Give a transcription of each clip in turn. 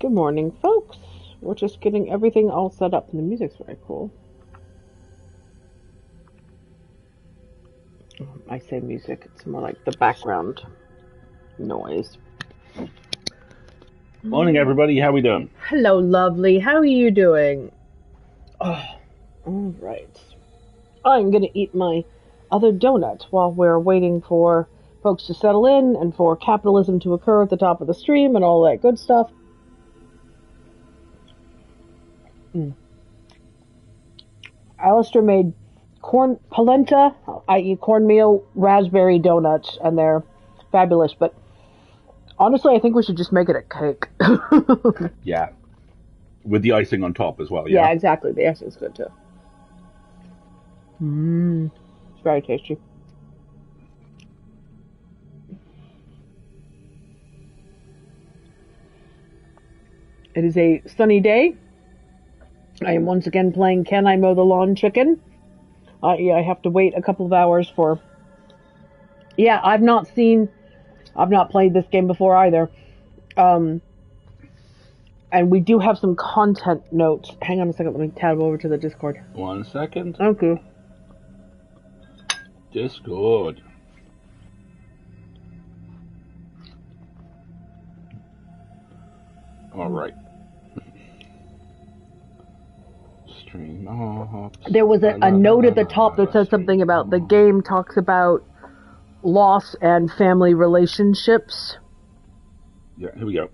Good morning, folks. We're just getting everything all set up, and the music's very cool. I say music, it's more like the background noise. Morning, everybody. How we doing? Hello, lovely. How are you doing? Oh, all right. I'm going to eat my other donut while we're waiting for folks to settle in and for capitalism to occur at the top of the stream and all that good stuff. Alistair made polenta, i.e. cornmeal, raspberry donuts, and they're fabulous. But honestly, I think we should just make it a cake. Yeah. With the icing on top as well, yeah? Yeah, exactly. The icing's good, too. It's very tasty. It is a sunny day. I am once again playing Can I Mow the Lawn Chicken? I have to wait a couple of hours for... Yeah, I've not played this game before either. And we do have some content notes. Hang on a second, let me tab over to the Discord. 1 second. Okay. Discord. All right. Stream off. There was a note at the top that says something about the game talks about loss and family relationships. Yeah, here we go.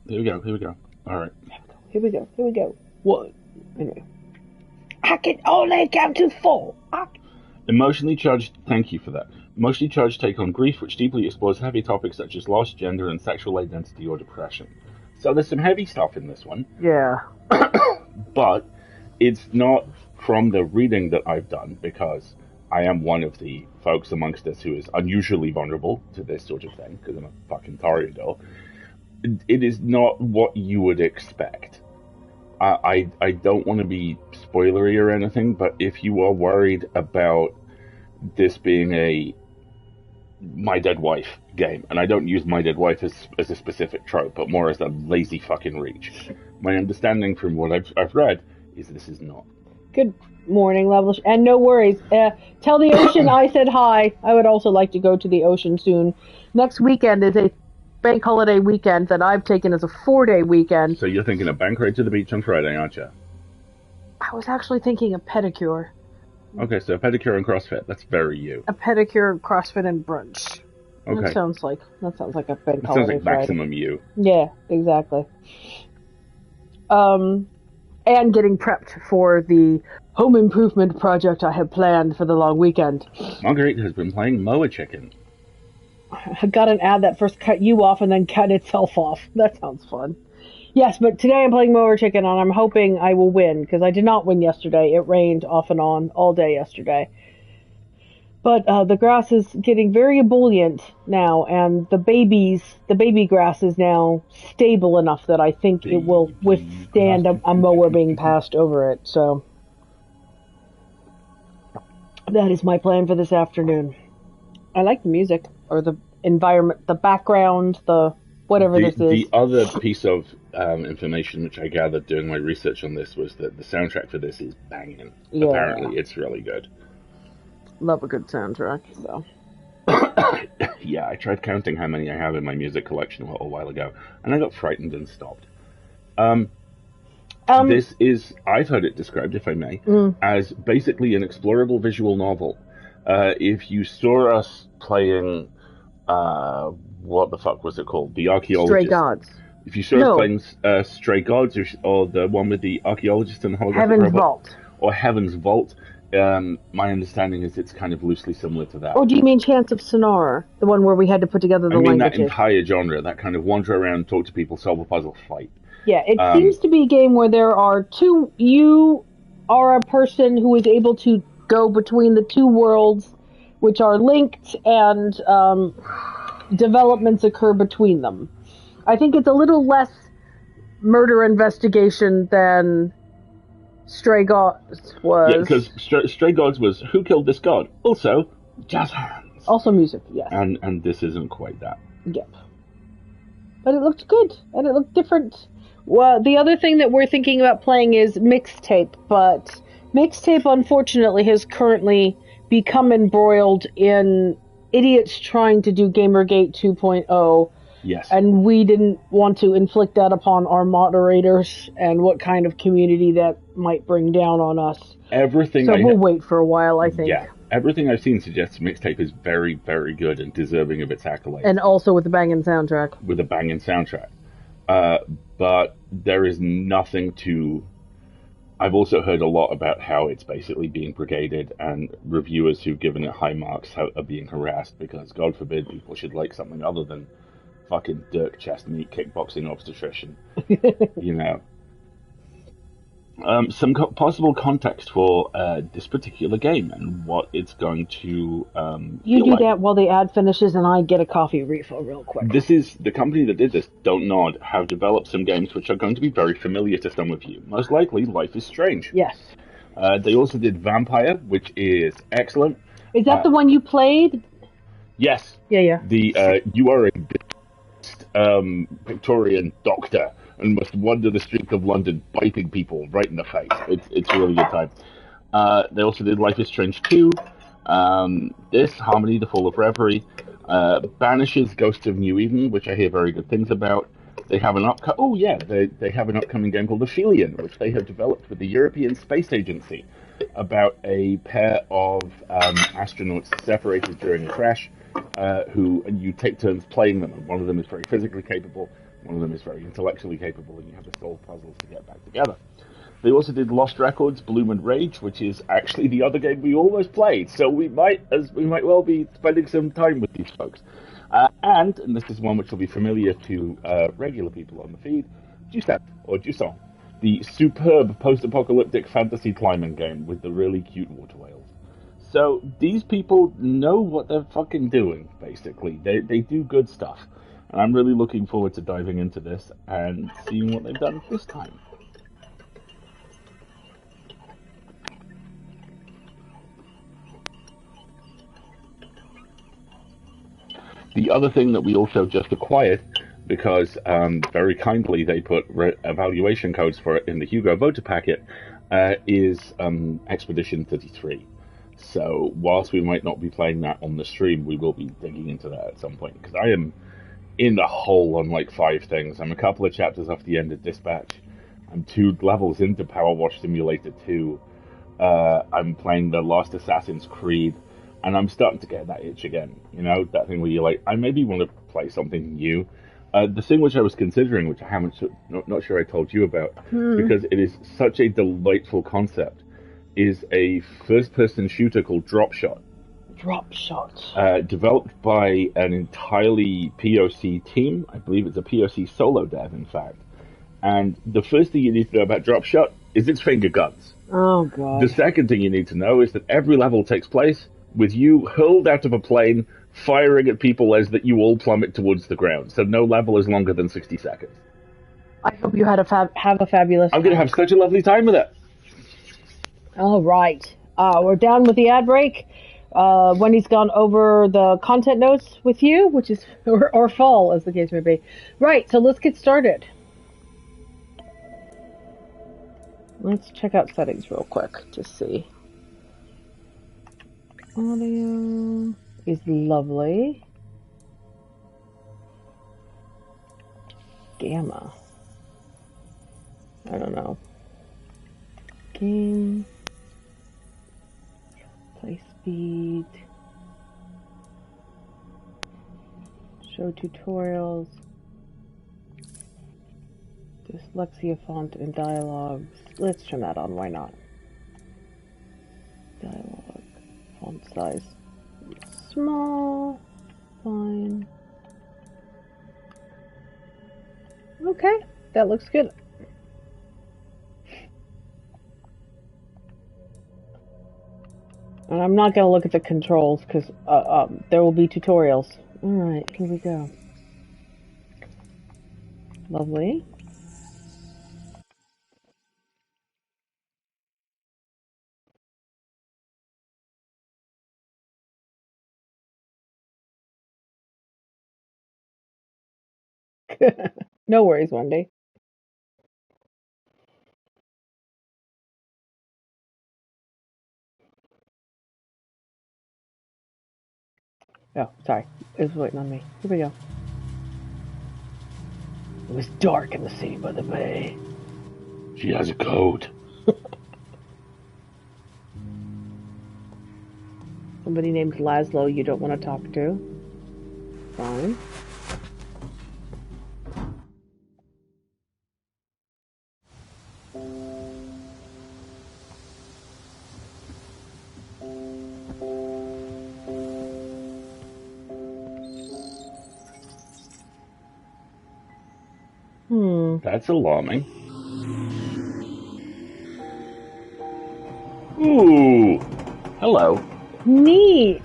All right. Here we go. What? Anyway. I can only count to 4. Emotionally charged, thank you for that. Emotionally charged take on grief, which deeply explores heavy topics such as loss, gender, and sexual identity or depression. So there's some heavy stuff in this one. Yeah. But it's not from the reading that I've done, because I am one of the folks amongst us who is unusually vulnerable to this sort of thing, because I'm a fucking Toreador. It is not what you would expect. I don't want to be spoilery or anything, but if you are worried about this being a My Dead Wife game, and I don't use My Dead Wife as a specific trope, but more as a lazy fucking reach. My understanding from what I've read is this is not. Good morning, Level. And no worries. Tell the ocean I said hi. I would also like to go to the ocean soon. Next weekend is a bank holiday weekend that I've taken as a 4-day weekend. So you're thinking a bank ride to the beach on Friday, aren't you? I was actually thinking a pedicure. Okay, so pedicure and CrossFit. That's very you. A pedicure, CrossFit, and brunch. Okay. That sounds like a bank holiday. That sounds like maximum you. Yeah, exactly. And getting prepped for the home improvement project I have planned for the long weekend. Marguerite has been playing Moa Chicken. I got an ad that first cut you off and then cut itself off. That sounds fun. Yes, but today I'm playing Mower Chicken, and I'm hoping I will win, because I did not win yesterday. It rained off and on all day yesterday. But the grass is getting very ebullient now, and the baby grass is now stable enough that I think it will withstand a mower being passed over it. So that is my plan for this afternoon. I like the music, or the environment, the background, the whatever this is. The other piece of information which I gathered doing my research on this was that the soundtrack for this is banging. Yeah. Apparently, it's really good. Love a good soundtrack, so. Yeah, I tried counting how many I have in my music collection a little while ago, and I got frightened and stopped. This is, I've heard it described, if I may, as basically an explorable visual novel. If you saw us playing, what the fuck was it called? The Archaeologist. Stray Gods. If you saw us playing Stray Gods, or the one with the Archaeologist and the holographic Heaven's robot, Vault. Or Heaven's Vault, my understanding is it's kind of loosely similar to that. Or do you mean Chants of Sonora? The one where we had to put together the languages? That entire genre, that kind of wander around, talk to people, solve a puzzle, fight. Yeah, it seems to be a game where there are two... You are a person who is able to go between the two worlds, which are linked, and developments occur between them. I think it's a little less murder investigation than Stray Gods was. Yeah, because Stray Gods was, who killed this god? Also, jazz hands. Also music, yes. And this isn't quite that. Yep. But it looked good, and it looked different. Well, the other thing that we're thinking about playing is Mixtape, but Mixtape unfortunately has currently become embroiled in idiots trying to do Gamergate 2.0, Yes. and we didn't want to inflict that upon our moderators and what kind of community that might bring down on us. Everything So we'll wait for a while, I think. Yeah, everything I've seen suggests Mixtape is very, very good and deserving of its accolades. And also with the banging soundtrack. With a banging soundtrack. But there is nothing to... I've also heard a lot about how it's basically being brigaded, and reviewers who've given it high marks are being harassed because, God forbid, people should like something other than fucking Dirk chest meat kickboxing obstetrician. You know. Some possible context for this particular game and what it's going to You do like. that while the ad finishes and I get a coffee refill real quick. This is the company that did this, Don't Nod, have developed some games which are going to be very familiar to some of you. Most likely, Life is Strange. Yes. They also did Vampire, which is excellent. Is that the one you played? Yes. Yeah. You are a Victorian doctor and must wander the streets of London biting people right in the face. It's a really good time. They also did Life is Strange 2. This, Harmony, The Fall of Reverie. Banishes Ghosts of New Eden, which I hear very good things about. They have an they have an upcoming game called Aphelion, which they have developed with the European Space Agency, about a pair of astronauts separated during a crash, who you take turns playing them, and one of them is very physically capable, one of them is very intellectually capable, and you have to solve puzzles to get back together. They also did Lost Records, Bloom and Rage, which is actually the other game we almost played, so we might well be spending some time with these folks. And this is one which will be familiar to regular people on the feed, Jusant, the superb post-apocalyptic fantasy climbing game with the really cute water whales. So these people know what they're fucking doing, basically. They do good stuff. And I'm really looking forward to diving into this and seeing what they've done this time. The other thing that we also just acquired, because very kindly they put evaluation codes for it in the Hugo voter packet, is Expedition 33. So whilst we might not be playing that on the stream, we will be digging into that at some point, because I am in the hole on like 5 things. I'm a couple of chapters off the end of Dispatch. I'm 2 levels into Power Wash Simulator 2. I'm playing the Last Assassin's Creed, and I'm starting to get that itch again. You know, that thing where you're like, I maybe want to play something new. The thing which I was considering, which I haven't, not sure I told you about, because it is such a delightful concept, is a first-person shooter called Drop Shot. Drop Shot. Developed by an entirely POC team. I believe it's a POC solo dev, in fact. And the first thing you need to know about Drop Shot is its finger guns. Oh, God. The second thing you need to know is that every level takes place with you hurled out of a plane, firing at people as that you all plummet towards the ground. So no level is longer than 60 seconds. I hope you had have a fabulous I'm going to have such a lovely time with it. All right. We're down with the ad break. Wendy's gone over the content notes with you, which is, or fall, as the case may be. Right, so let's get started. Let's check out settings real quick to see. Audio is lovely. Gamma. I don't know. Game. Play speed. Show tutorials. Dyslexia font and dialogues. Let's turn that on, why not? Dialogue. Font size. Small. Fine. Okay, that looks good. And I'm not going to look at the controls because there will be tutorials. Alright, here we go. Lovely. No worries, Wendy. Oh, sorry. It was waiting on me. Here we go. It was dark in the city by the bay. She has a code. Somebody named Laszlo you don't want to talk to. Fine. That's alarming. Ooh. Hello. Neat.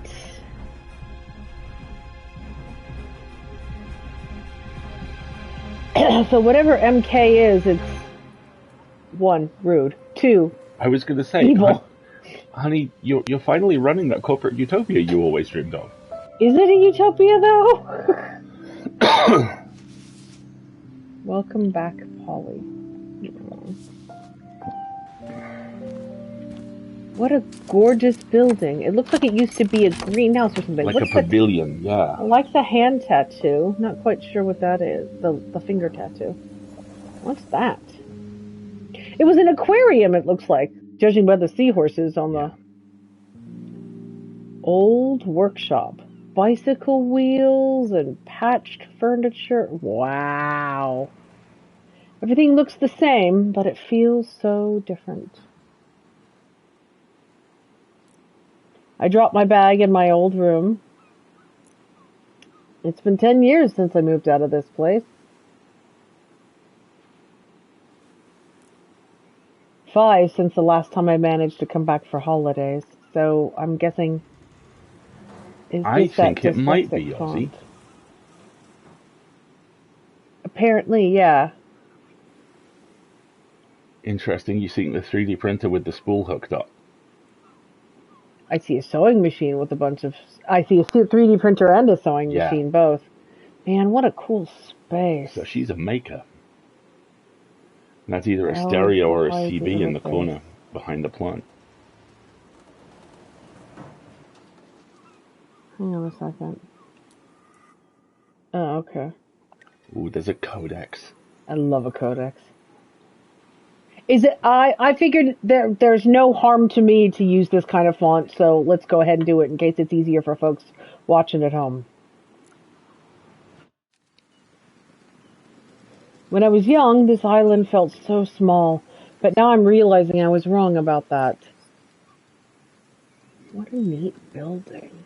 So whatever MK is, it's 1, rude. 2, I was going to say, evil. Honey, you're finally running that corporate utopia you always dreamed of. Is it a utopia, though? Welcome back, Polly. What a gorgeous building. It looks like it used to be a greenhouse or something. Like a pavilion, yeah. I like the hand tattoo. Not quite sure what that is. The finger tattoo. What's that? It was an aquarium, it looks like, judging by the seahorses on the old workshop. Bicycle wheels and patched furniture. Wow. Everything looks the same, but it feels so different. I dropped my bag in my old room. It's been 10 years since I moved out of this place. 5 since the last time I managed to come back for holidays. So I'm guessing... I think it might be, Ozzy. Apparently, yeah. Interesting, you see the 3D printer with the spool hooked up. I see a sewing machine with a bunch of... I see a 3D printer and a sewing machine, both. Man, what a cool space. So she's a maker. And that's either a stereo or a CB in the corner behind the plant. Hang on a second. Oh, okay. Ooh, there's a codex. I love a codex. Is it? I figured there's no harm to me to use this kind of font, so let's go ahead and do it in case it's easier for folks watching at home. When I was young, this island felt so small, but now I'm realizing I was wrong about that. What a neat building.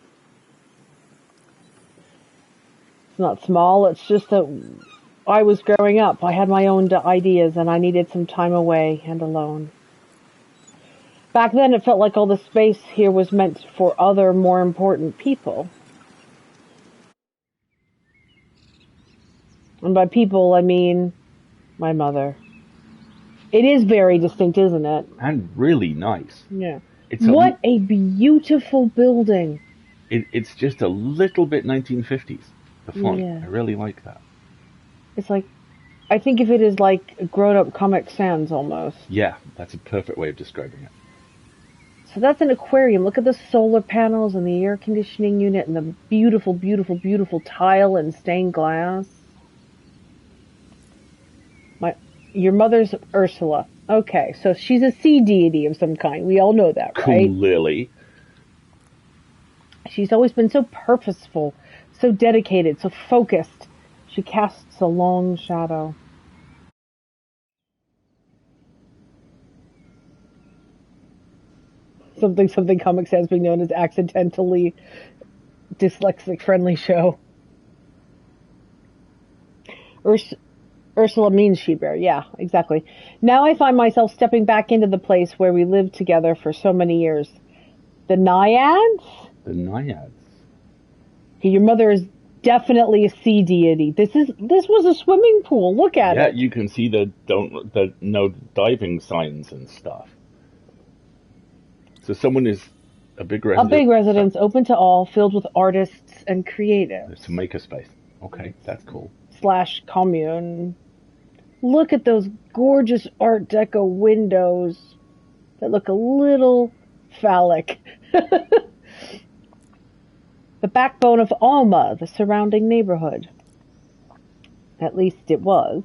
It's not small, it's just that I was growing up. I had my own ideas and I needed some time away and alone. Back then it felt like all the space here was meant for other, more important people. And by people, I mean my mother. It is very distinct, isn't it? And really nice. Yeah. What a beautiful building. It's just a little bit 1950s. The font. Yeah. I really like that. It's like, I think of it as like grown-up Comic Sans almost. Yeah, that's a perfect way of describing it. So that's an aquarium. Look at the solar panels and the air conditioning unit and the beautiful, beautiful, beautiful tile and stained glass. Your mother's Ursula. Okay, so she's a sea deity of some kind. We all know that, right? Clearly. She's always been so purposeful, so dedicated, so focused. She casts a long shadow. Something Comic Sans being known as accidentally dyslexic-friendly show. Ursula means she-bear. Yeah, exactly. Now I find myself stepping back into the place where we lived together for so many years. The Naiads? The Naiads. Okay, your mother is definitely a sea deity. This was a swimming pool. Look at it. Yeah, you can see the no diving signs and stuff. So someone is a big residence. A big residence, open to all, filled with artists and creatives. It's a makerspace. Okay, that's cool. / commune. Look at those gorgeous Art Deco windows that look a little phallic. The backbone of Alma, the surrounding neighborhood. At least it was.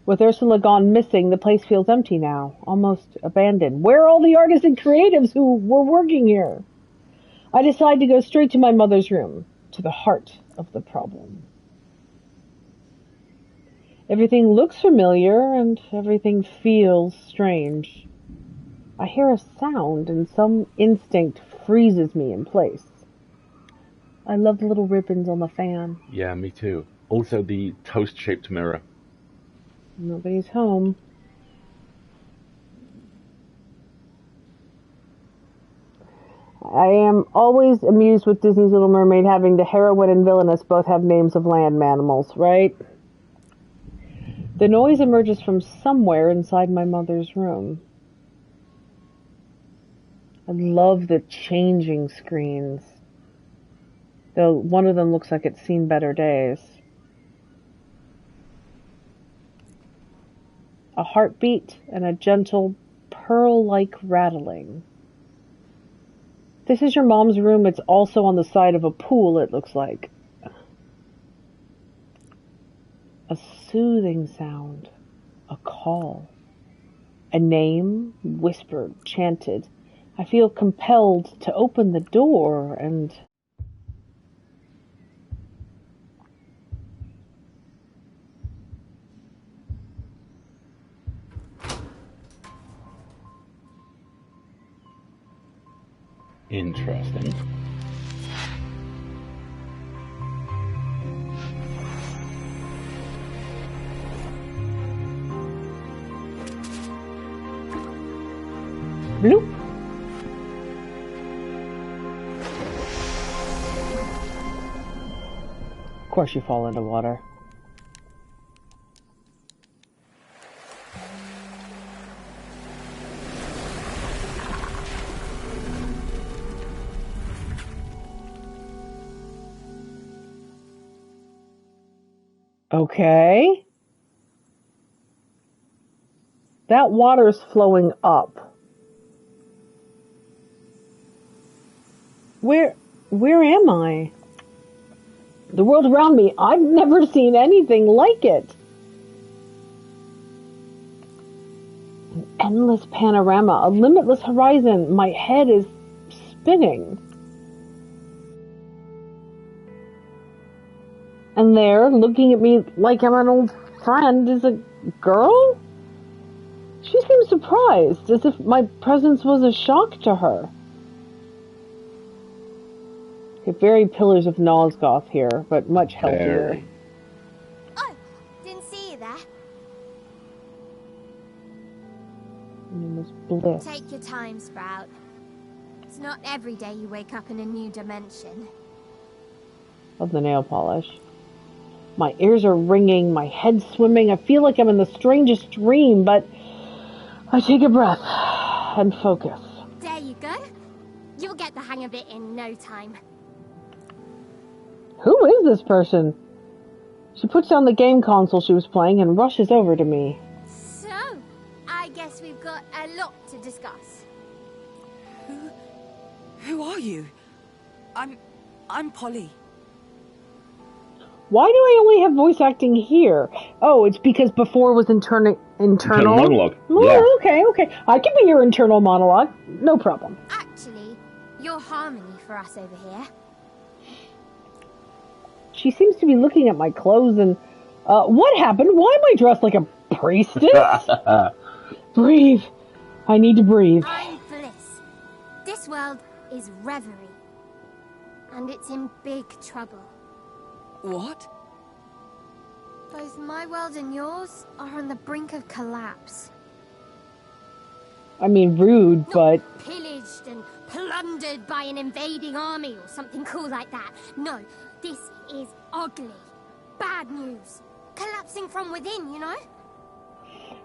With Ursula gone missing, the place feels empty now, almost abandoned. Where are all the artists and creatives who were working here? I decide to go straight to my mother's room, to the heart of the problem. Everything looks familiar, and everything feels strange. I hear a sound, and some instinct freezes me in place. I love the little ribbons on the fan. Yeah, me too. Also the toast-shaped mirror. Nobody's home. I am always amused with Disney's Little Mermaid having the heroine and villainess both have names of land mammals, right? The noise emerges from somewhere inside my mother's room. I love the changing screens. Though one of them looks like it's seen better days. A heartbeat and a gentle, pearl-like rattling. This is your mom's room. It's also on the side of a pool, it looks like. A soothing sound. A call. A name, whispered, chanted. I feel compelled to open the door and... Interesting. Bloop. Of course you fall into water. Okay. That water's flowing up. Where am I? The world around me, I've never seen anything like it. An endless panorama, a limitless horizon. My head is spinning. And there, looking at me like I'm an old friend, is a girl? She seems surprised, as if my presence was a shock to her. Very Pillars of Nosgoth here, but much healthier. Very. Oh, didn't see you there. And it was bliss. Take your time, Sprout. It's not every day you wake up in a new dimension. Of the nail polish. My ears are ringing, my head's swimming. I feel like I'm in the strangest dream, but I take a breath and focus. There you go. You'll get the hang of it in no time. Who is this person? She puts down the game console she was playing and rushes over to me. So, I guess we've got a lot to discuss. Who are you? I'm Polly. Why do I only have voice acting here? Oh, it's because before was internal monologue. Oh, Yeah. okay. I can be your internal monologue. No problem. Actually, you're harmony for us over here. She seems to be looking at my clothes and... what happened? Why am I dressed like a priestess? Breathe. I need to breathe. I'm Bliss. This world is Reverie. And it's in big trouble. What? Both my world and yours are on the brink of collapse. I mean, rude, but... Pillaged and plundered by an invading army or something cool like that. No, this is ugly. Bad news. Collapsing from within, you know?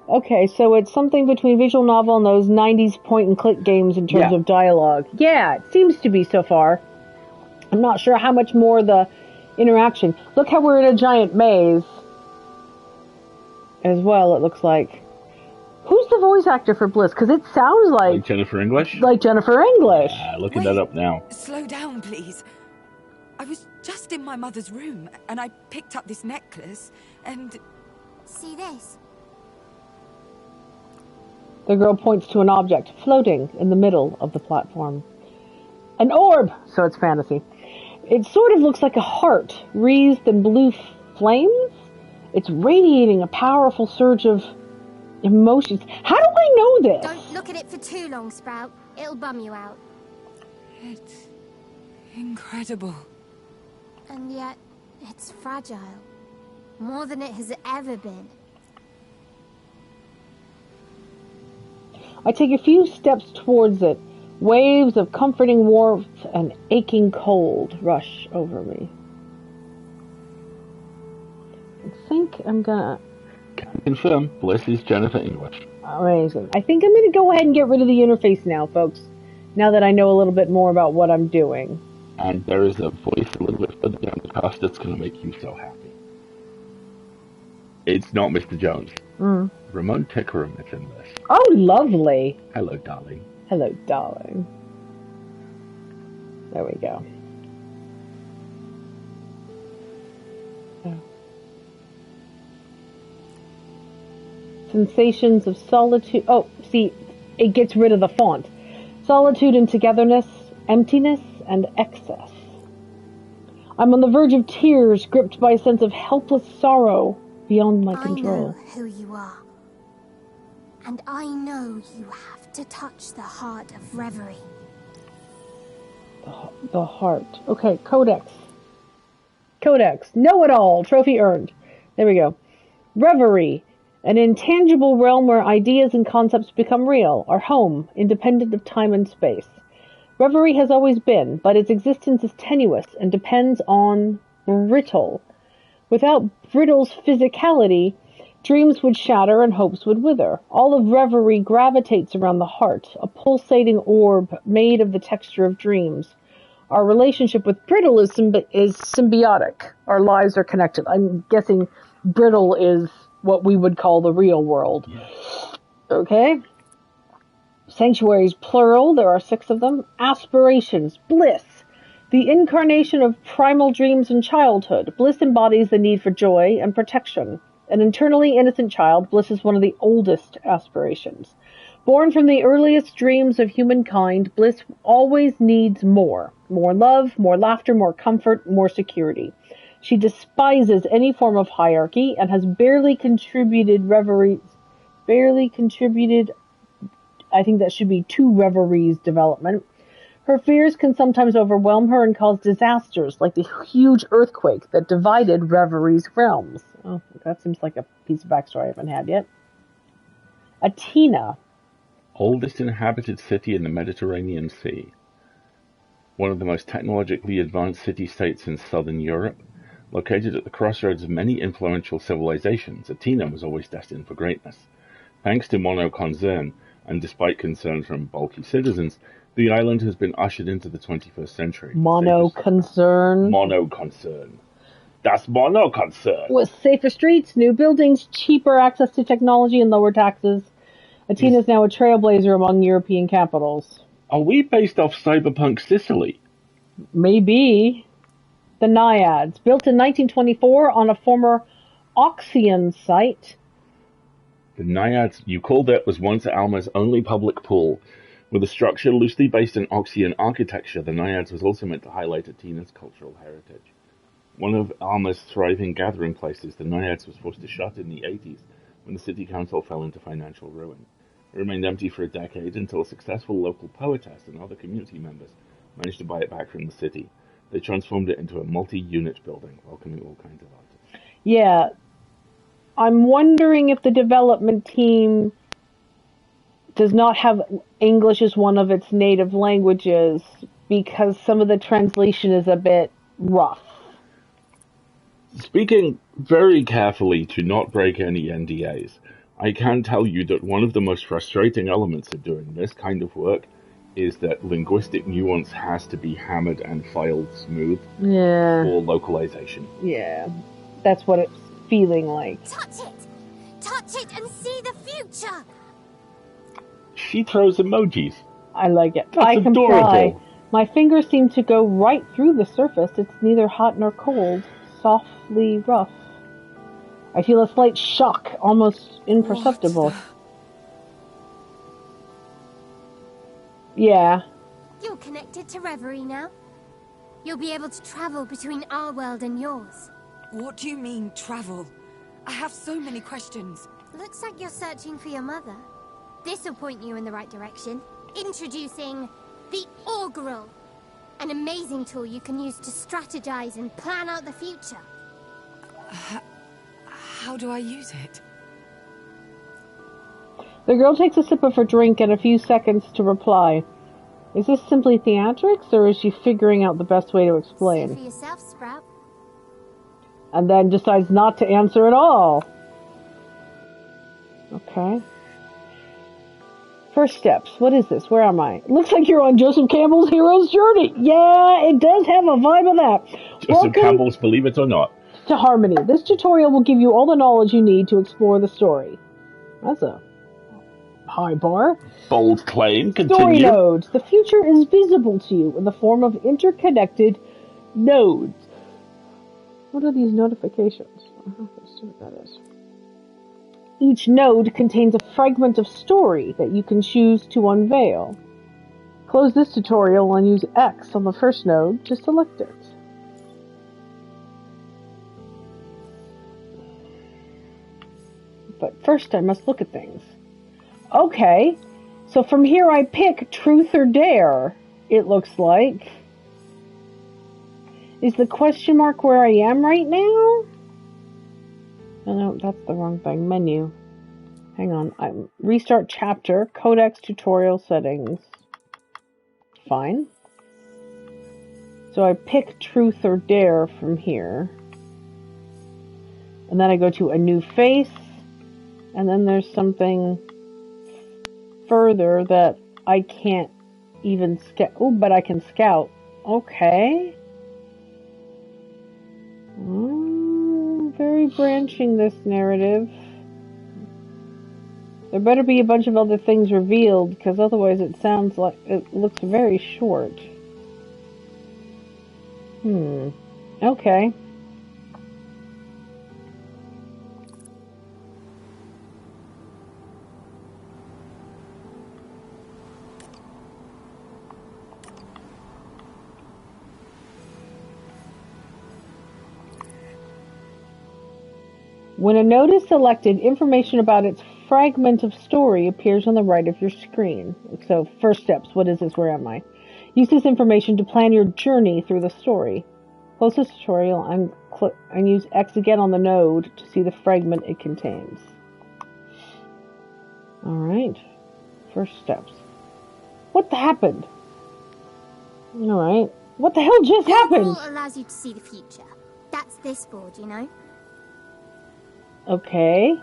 Okay, so it's something between visual novel and those 90s point-and-click games in terms of dialogue. Yeah, it seems to be so far. I'm not sure how much more the interaction. Look how we're in a giant maze. As well, it looks like. Who's the voice actor for Bliss? Because it sounds like... Jennifer English? Like Jennifer English. Looking that up now. Slow down, please. was just in my mother's room, and I picked up this necklace, and... See this? The girl points to an object floating in the middle of the platform. An orb! So it's fantasy. It sort of looks like a heart, wreathed in blue flames. It's radiating a powerful surge of emotions. How do I know this? Don't look at it for too long, Sprout. It'll bum you out. It's incredible. And yet, it's fragile. More than it has ever been. I take a few steps towards it. Waves of comforting warmth and aching cold rush over me. I think I'm gonna... Can confirm, Bliss is Jennifer English. Amazing. I think I'm gonna go ahead and get rid of the interface now, folks. Now that I know a little bit more about what I'm doing. And there is a voice a little bit further down the cast that's gonna make you so happy. It's not Mr. Jones. Ramon Tickerum is in this. Oh, lovely. Hello, darling. Hello, darling. There we go. Sensations of solitude. Oh, see, it gets rid of the font. Solitude and togetherness, emptiness and excess. I'm on the verge of tears, gripped by a sense of helpless sorrow beyond my control. I know who you are. And I know you have to touch the heart of Reverie. The heart. Okay, Codex. Codex. Know-it-all. Trophy earned. There we go. Reverie. An intangible realm where ideas and concepts become real. Our home, independent of time and space. Reverie has always been, but its existence is tenuous and depends on brittle. Without brittle's physicality, dreams would shatter and hopes would wither. All of Reverie gravitates around the heart, a pulsating orb made of the texture of dreams. Our relationship with brittle is symbiotic. Our lives are connected. I'm guessing brittle is what we would call the real world. Yes. Okay. Sanctuaries, plural. There are 6 of them. Aspirations, bliss. The incarnation of primal dreams in childhood. Bliss embodies the need for joy and protection. An internally innocent child, bliss is one of the oldest aspirations. Born from the earliest dreams of humankind, bliss always needs more. More love, more laughter, more comfort, more security. She despises any form of hierarchy and has barely contributed, I think that should be, to Reverie's development. Her fears can sometimes overwhelm her and cause disasters, like the huge earthquake that divided Reverie's realms. Oh, that seems like a piece of backstory I haven't had yet. Atina. Oldest inhabited city in the Mediterranean Sea. One of the most technologically advanced city-states in southern Europe. Located at the crossroads of many influential civilizations, Atina was always destined for greatness. Thanks to mono-concern, and despite concern from bulky citizens, the island has been ushered into the 21st century. Mono-concern? Mono-concern. Das Mono-concern! With safer streets, new buildings, cheaper access to technology, and lower taxes, Atina is now a trailblazer among European capitals. Are we based off cyberpunk Sicily? Maybe. The Naiads, built in 1924 on a former Oxian site. The Naiads, you call that, was once Alma's only public pool. With a structure loosely based in Oxian architecture, the Naiads was also meant to highlight Atina's cultural heritage. One of Alma's thriving gathering places, the Naiads was forced to shut in the 80s when the city council fell into financial ruin. It remained empty for a decade until a successful local poetess and other community members managed to buy it back from the city. They transformed it into a multi-unit building, welcoming all kinds of artists. Yeah. I'm wondering if the development team does not have English as one of its native languages because some of the translation is a bit rough. Speaking very carefully to not break any NDAs, I can tell you that one of the most frustrating elements of doing this kind of work is that linguistic nuance has to be hammered and filed smooth for localization. Yeah, that's what it's feeling like. Touch it! Touch it and see the future! She throws emojis. I like it. That's I comply. adorable. My fingers seem to go right through the surface. It's neither hot nor cold, softly rough. I feel a slight shock, almost imperceptible. Yeah. You're connected to Reverie now. You'll be able to travel between our world and yours. What do you mean, travel? I have so many questions. Looks like you're searching for your mother. This'll point you in the right direction. Introducing the Augural, an amazing tool you can use to strategize and plan out the future. How do I use it? The girl takes a sip of her drink and a few seconds to reply. Is this simply theatrics, or is she figuring out the best way to explain? See for yourself, Sprout. And then decides not to answer at all. Okay. First steps. What is this? Where am I? Looks like you're on Joseph Campbell's hero's journey. Yeah, it does have a vibe of that. Joseph Campbell's, believe it or not. To Harmony. This tutorial will give you all the knowledge you need to explore the story. That's a high bar. Bold claim. Continue. Story nodes. The future is visible to you in the form of interconnected nodes. What are these notifications? Let's see what that is. Each node contains a fragment of story that you can choose to unveil. Close this tutorial and use X on the first node to select it. But first I must look at things. Okay, so from here I pick Truth or Dare, it looks like. Is the question mark where I am right now? Oh, no, that's the wrong thing. Menu. Hang on. Restart chapter. Codex tutorial settings. Fine. So I pick Truth or Dare from here. And then I go to a new face. And then there's something further that I can't even scout. Oh, but I can scout. Okay. Very branching, this narrative. There better be a bunch of other things revealed, because otherwise it sounds like it looks very short. Okay. When a node is selected, information about its fragment of story appears on the right of your screen. So, first steps. What is this? Where am I? Use this information to plan your journey through the story. Close this tutorial and use X again on the node to see the fragment it contains. Alright. First steps. What happened? Alright. What the hell just happened? It allows you to see the future. That's this board, you know? Okay.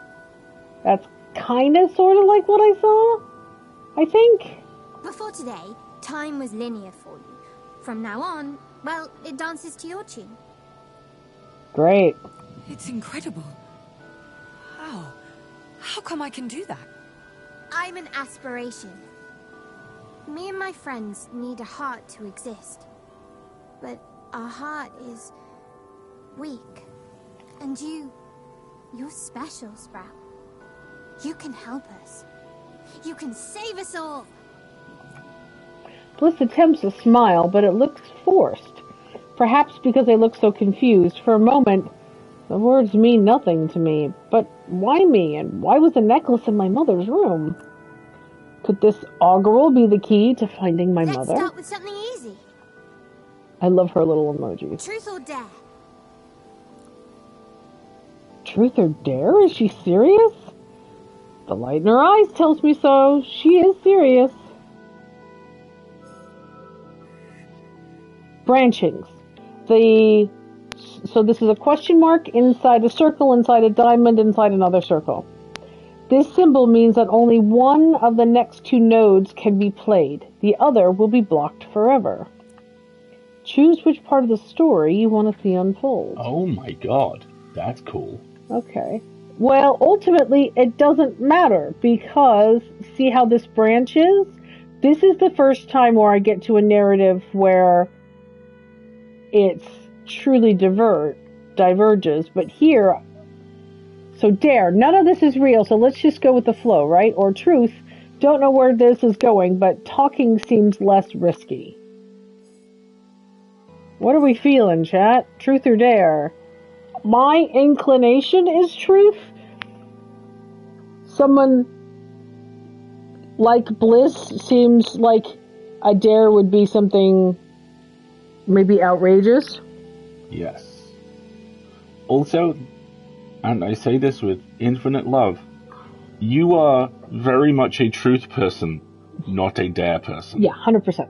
That's kind of sort of like what I saw, I think. Before today, time was linear for you. From now on, well, it dances to your tune. Great. It's incredible. How? How come I can do that? I'm an aspiration. Me and my friends need a heart to exist. But our heart is weak. And you're special, Sprout. You can help us. You can save us all. Bliss attempts a smile, but it looks forced. Perhaps because I look so confused. For a moment, the words mean nothing to me. But why me? And why was the necklace in my mother's room? Could this augural be the key to finding my mother? Let's start with something easy. I love her little emojis. Truth or dare? Truth or dare? Is she serious? The light in her eyes tells me so. She is serious. Branchings. So this is a question mark inside a circle, inside a diamond, inside another circle. This symbol means that only one of the next two nodes can be played. The other will be blocked forever. Choose which part of the story you want to see unfold. Oh my god, that's cool. Okay. Well, ultimately, it doesn't matter, because see how this branches? this is the first time where I get to a narrative where it's truly diverges, but here, so dare, none of this is real, so let's just go with the flow, right? Or truth, don't know where this is going, but talking seems less risky. What are we feeling, chat? Truth or dare? My inclination is truth. Someone like Bliss seems like a dare would be something maybe outrageous. Yes. Also, and I say this with infinite love, you are very much a truth person, not a dare person. Yeah, 100%.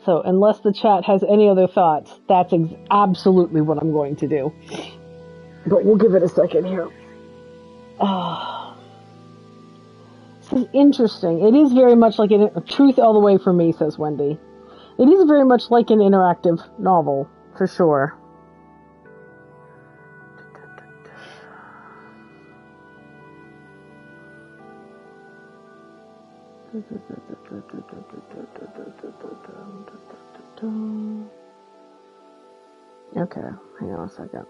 So, unless the chat has any other thoughts, that's absolutely what I'm going to do. But we'll give it a second here. This is interesting. It is very much like a truth all the way for me, says Wendy. It is very much like an interactive novel, for sure. Okay, hang on a second.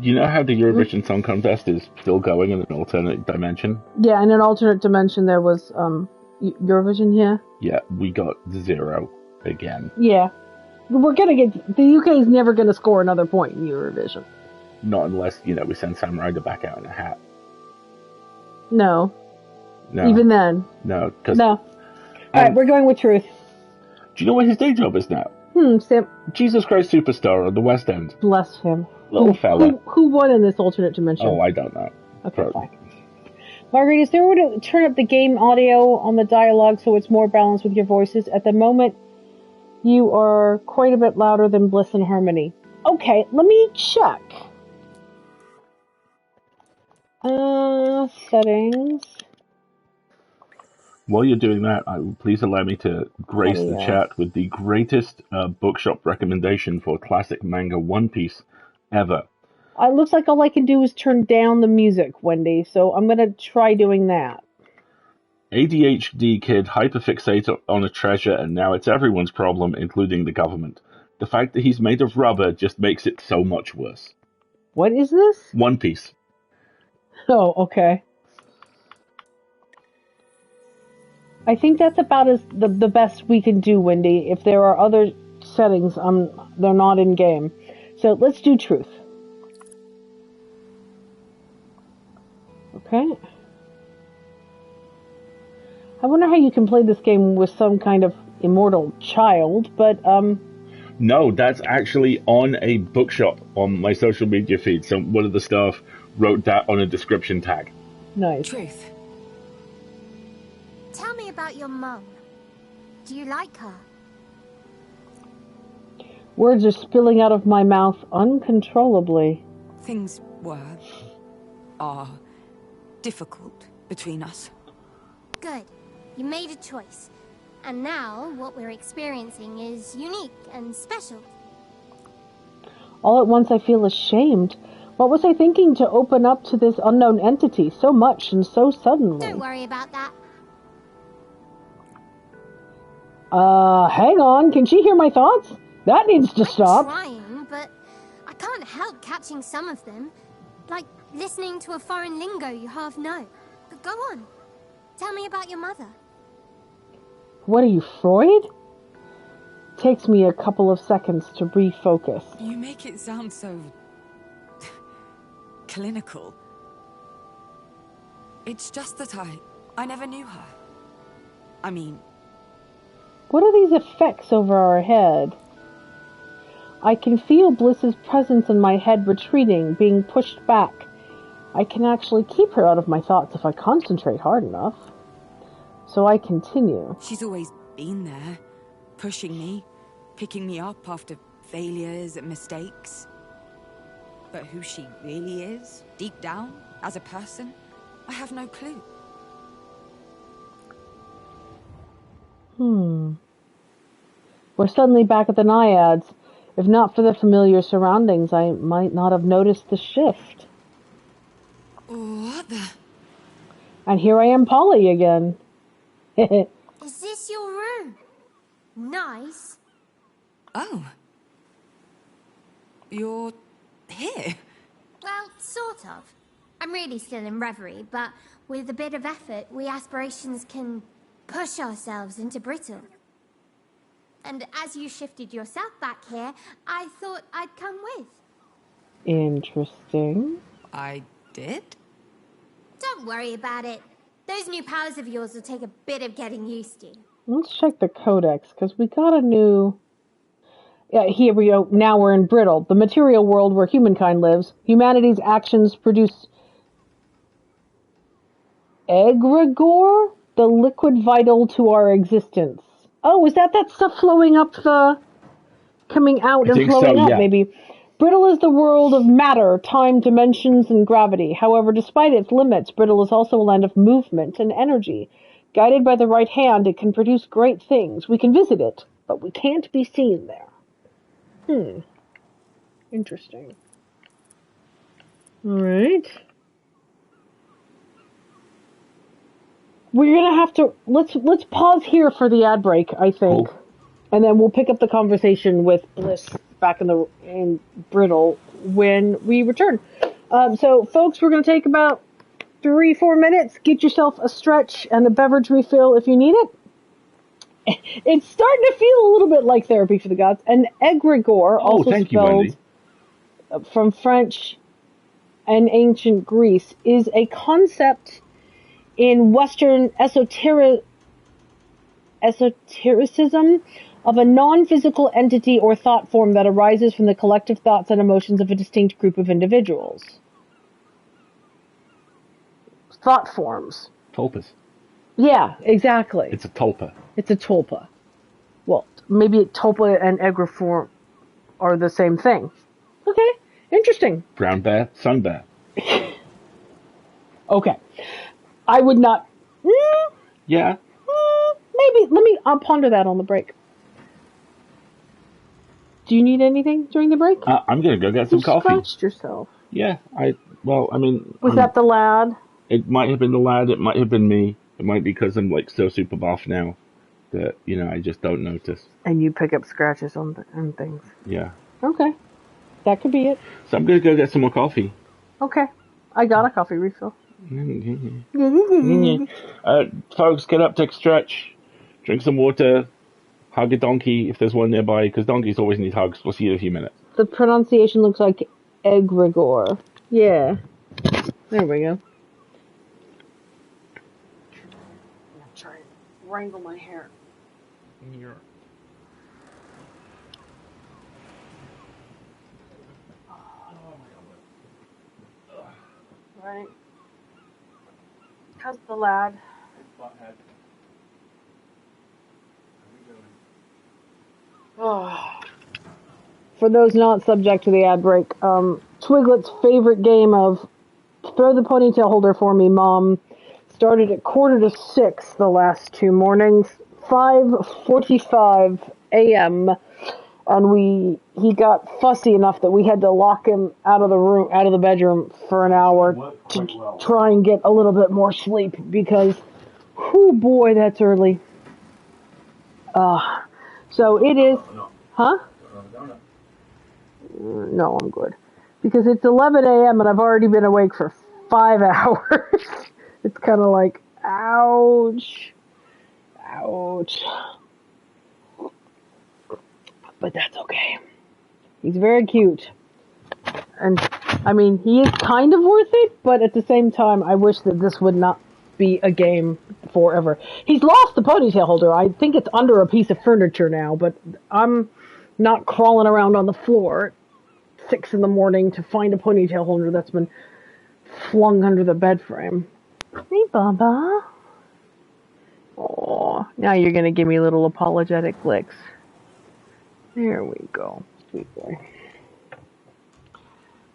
You know how the Eurovision Song Contest is still going in an alternate dimension? Yeah, in an alternate dimension there was Eurovision, yeah? Yeah, we got 0 again. Yeah. We're gonna get... The UK is never gonna score another point in Eurovision. Not unless, we send Sam Ryder back out in a hat. No. No. Even then. No. No. Alright, we're going with truth. Do you know what his day job is now? Sam. Jesus Christ Superstar on the West End. Bless him. Little fella. Who won in this alternate dimension? Oh, I don't know. Okay, fine. Margaret, is there a way to turn up the game audio on the dialogue so it's more balanced with your voices? At the moment, you are quite a bit louder than Bliss and Harmony. Okay, let me check. Settings. While you're doing that, please allow me to grace the chat with the greatest bookshop recommendation for classic manga One Piece ever. It looks like all I can do is turn down the music, Wendy, so I'm going to try doing that. ADHD kid hyperfixated on a treasure, and now it's everyone's problem, including the government. The fact that he's made of rubber just makes it so much worse. What is this? One Piece. Oh, okay. I think that's about the best we can do, Wendy. If there are other settings, they're not in game. So let's do truth. Okay. I wonder how you can play this game with some kind of immortal child, but No, that's actually on a bookshop on my social media feed. So one of the staff wrote that on a description tag. Nice. Truth. Tell me about your mum. Do you like her? Words are spilling out of my mouth uncontrollably. Things are difficult between us. Good. You made a choice. And now, what we're experiencing is unique and special. All at once I feel ashamed. What was I thinking to open up to this unknown entity so much and so suddenly? Don't worry about that. Hang on. Can she hear my thoughts? That needs to stop. I'm trying, but I can't help catching some of them. Like listening to a foreign lingo you half know. But go on. Tell me about your mother. What are you, Freud? Takes me a couple of seconds to refocus. You make it sound so clinical. It's just that I never knew her. I mean... What are these effects over our head? I can feel Bliss's presence in my head retreating, being pushed back. I can actually keep her out of my thoughts if I concentrate hard enough. So I continue. She's always been there, pushing me, picking me up after failures and mistakes. But who she really is, deep down, as a person, I have no clue. We're suddenly back at the Naiads. If not for the familiar surroundings, I might not have noticed the shift. What the? And here I am, Polly, again. Is this your room? Nice. Oh. You're here? Well, sort of. I'm really still in Reverie, but with a bit of effort, we aspirations can push ourselves into brittle. And as you shifted yourself back here, I thought I'd come with. Interesting. I did? Don't worry about it. Those new powers of yours will take a bit of getting used to. Let's check the codex, because we got a new... Yeah, here we go. Now we're in Brittle, the material world where humankind lives. Humanity's actions produce egregore, the liquid vital to our existence. Oh, is that stuff flowing up the... coming out I and think flowing so, up, yeah. maybe? Brittle is the world of matter, time, dimensions, and gravity. However, despite its limits, Brittle is also a land of movement and energy. Guided by the right hand, it can produce great things. We can visit it, but we can't be seen there. Interesting. Alright. We're gonna have to... Let's pause here for the ad break, I think. Cool. And then we'll pick up the conversation with Bliss back in Brittle when we return. So, folks, we're going to take about 3-4 minutes. Get yourself a stretch and a beverage refill if you need it. It's starting to feel a little bit like therapy for the gods. And egregore, also thank you, spelled Wendy. from French and ancient Greece, is a concept in Western esotericism of a non-physical entity or thought form that arises from the collective thoughts and emotions of a distinct group of individuals. Thought forms. Tulpas. Yeah, exactly. It's a tulpa. It's a tulpa. Well, maybe tulpa and egregore are the same thing. Okay, interesting. Brown bear, sun bear. Okay. I would not... Yeah. Maybe I'll ponder that on the break. Do you need anything during the break? I'm going to go get some coffee. You scratched yourself. Yeah, Was that the lad? It might have been the lad, it might have been me. It might be because I'm like so super buff now that, I just don't notice. And you pick up scratches on things. Yeah. Okay. That could be it. So I'm going to go get some more coffee. Okay. I got a coffee refill. Folks, get up, take a stretch, drink some water, hug a donkey if there's one nearby, because donkeys always need hugs. We'll see you in a few minutes. The pronunciation looks like egregore. Yeah. There we go. I'm going to try and wrangle my hair. Right. How's the lad? Oh. For those not subject to the ad break, Twiglet's favorite game of throw the ponytail holder for me, Mom, started at 5:45 the last 2 mornings, 5:45 a.m. And he got fussy enough that we had to lock him out of the bedroom for an hour to try and get a little bit more sleep because, whoo boy, that's early. So it is, huh? No, I'm good. Because it's 11 a.m. and I've already been awake for 5 hours. It's kind of like, ouch. Ouch. But that's okay. He's very cute. And, he is kind of worth it, but at the same time, I wish that this would not be a game forever. He's lost the ponytail holder. I think it's under a piece of furniture now, but I'm not crawling around on the floor at 6 in the morning to find a ponytail holder that's been flung under the bed frame. Hey, Baba. Aw, now you're going to give me little apologetic licks. There we go. Sweet boy.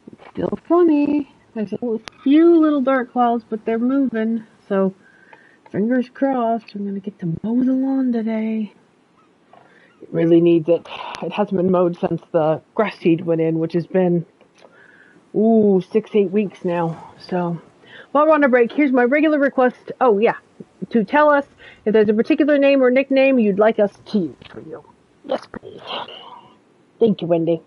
It's still sunny. There's a few little dark clouds, but they're moving. So, fingers crossed, I'm going to get to mow the lawn today. It really needs it. It hasn't been mowed since the grass seed went in, which has been, 6-8 weeks now. So, while we're on a break, here's my regular request. Oh, yeah. To tell us if there's a particular name or nickname you'd like us to use for you. Yes, please. Thank you, Wendy.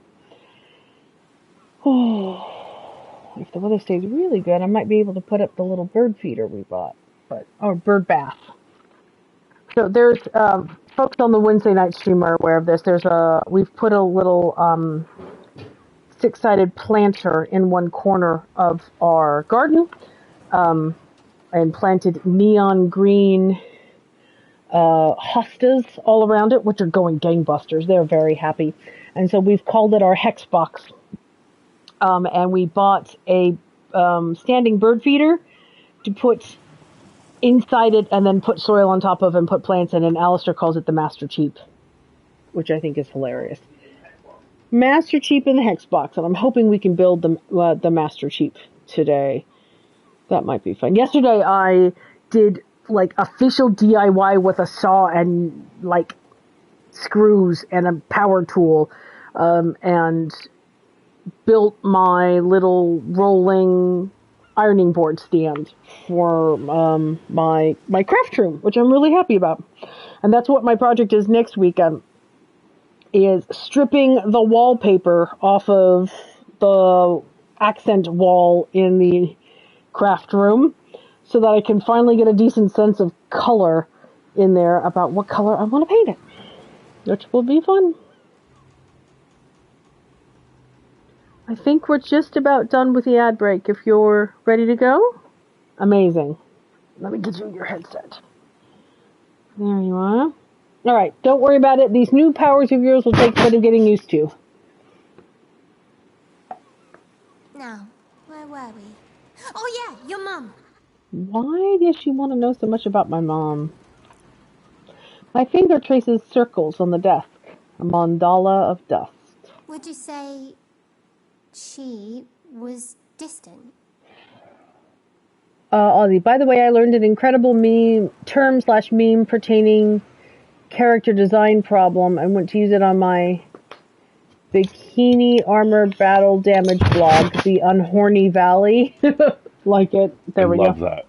Oh, if the weather stays really good, I might be able to put up the little bird feeder we bought, or bird bath. So there's folks on the Wednesday night stream are aware of this. We've put a little 6-sided planter in one corner of our garden, and planted neon green hostas all around it, which are going gangbusters. They're very happy. And so we've called it our hex box. And we bought a standing bird feeder to put inside it and then put soil on top of and put plants in. And Alistair calls it the Master Cheap, which I think is hilarious. Master Cheap in the hex box. And I'm hoping we can build the Master Cheap today. That might be fun. Yesterday I did official DIY with a saw and screws and a power tool, and built my little rolling ironing board stand for my craft room, which I'm really happy about. And that's what my project is next weekend, is stripping the wallpaper off of the accent wall in the craft room so that I can finally get a decent sense of color in there about what color I want to paint it, which will be fun. I think we're just about done with the ad break. If you're ready to go, amazing. Let me get you your headset. There you are. All right, don't worry about it. These new powers of yours will take a bit of getting used to. Now, where were we? Oh yeah, your mum. Why does she want to know so much about my mom? My finger traces circles on the desk. A mandala of dust. Would you say she was distant? Ozzy, by the way, I learned an incredible term/meme pertaining character design problem and went to use it on my Bikini Armor Battle Damage blog, the Unhorny Valley. Like it. There we go. I love that.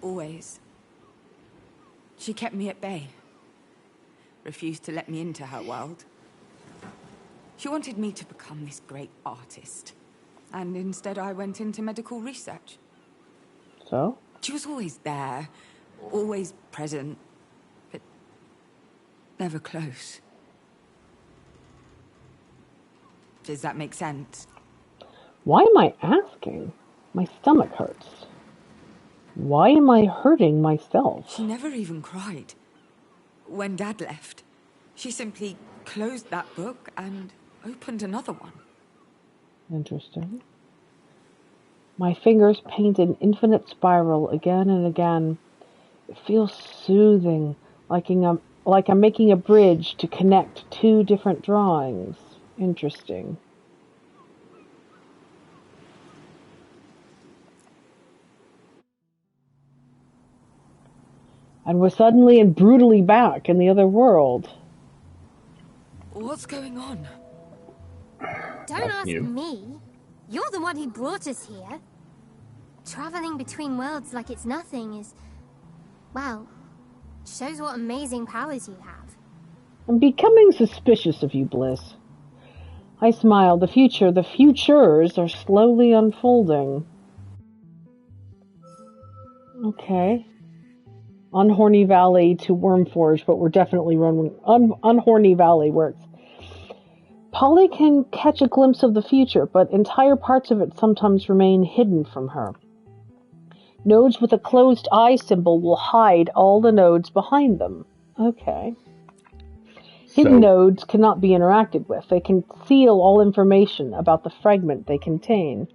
Always. She kept me at bay. Refused to let me into her world. She wanted me to become this great artist. And instead I went into medical research. So? She was always there. Always present. But never close. Does that make sense? Why am I asking? My stomach hurts. Why am I hurting myself? She never even cried. When Dad left, she simply closed that book and opened another one. Interesting. My fingers paint an infinite spiral again and again. It feels soothing, like I'm making a bridge to connect two different drawings. Interesting. And we're suddenly and brutally back in the other world. What's going on? Don't ask me. You're the one who brought us here. Traveling between worlds like it's nothing is, well, shows what amazing powers you have. I'm becoming suspicious of you, Bliss. I smiled. The futures are slowly unfolding. Okay. Unhorny Valley to Wormforge, but we're definitely running Unhorny Valley works. Polly can catch a glimpse of the future, but entire parts of it sometimes remain hidden from her. Nodes with a closed eye symbol will hide all the nodes behind them. Okay. Hidden nodes cannot be interacted with. They conceal all information about the fragment they contain.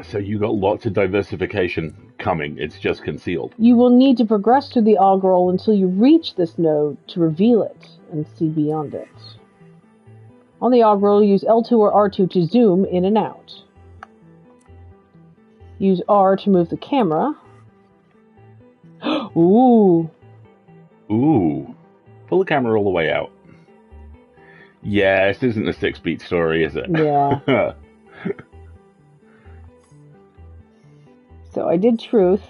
So you got lots of diversification coming. It's just concealed. You will need to progress through the augural until you reach this node to reveal it. and see beyond it. On the Augural, use L2 or R2 to zoom in and out. Use R to move the camera. Ooh. Ooh. Pull the camera all the way out. Yeah, this isn't a 6-beat story, is it? Yeah. So I did truth.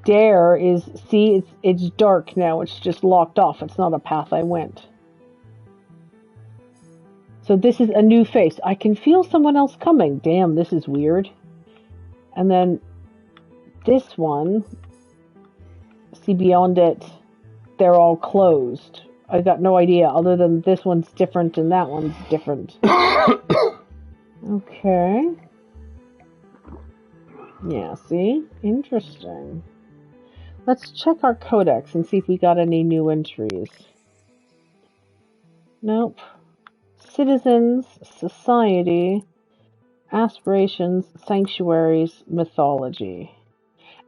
Dare is, see, it's dark now. It's just locked off. It's not a path I went. So this is a new face. I can feel someone else coming. Damn, this is weird. And then this one, see beyond it, they're all closed. I got no idea other than this one's different and that one's different. Okay. Yeah, see? Interesting. Let's check our codex and see if we got any new entries. Nope. Citizens, society, aspirations, sanctuaries, mythology.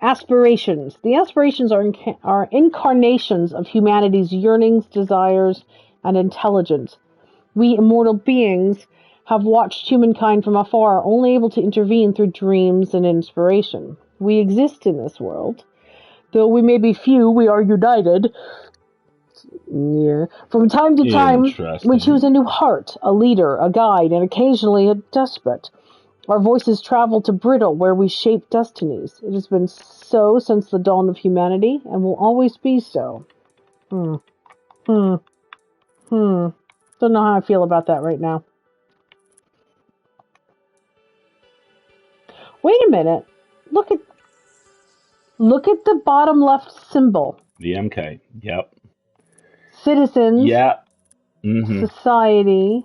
Aspirations. The aspirations are incarnations of humanity's yearnings, desires, and intelligence. We immortal beings have watched humankind from afar, only able to intervene through dreams and inspiration. We exist in this world. Though we may be few, we are united. Yeah. From time to time, we choose a new heart, a leader, a guide, and occasionally a despot. Our voices travel to Brittle, where we shape destinies. It has been so since the dawn of humanity, and will always be so. Don't know how I feel about that right now. Wait a minute. Look at the bottom left symbol. The MK. Yep. Citizens. Yep. Mm-hmm. Society.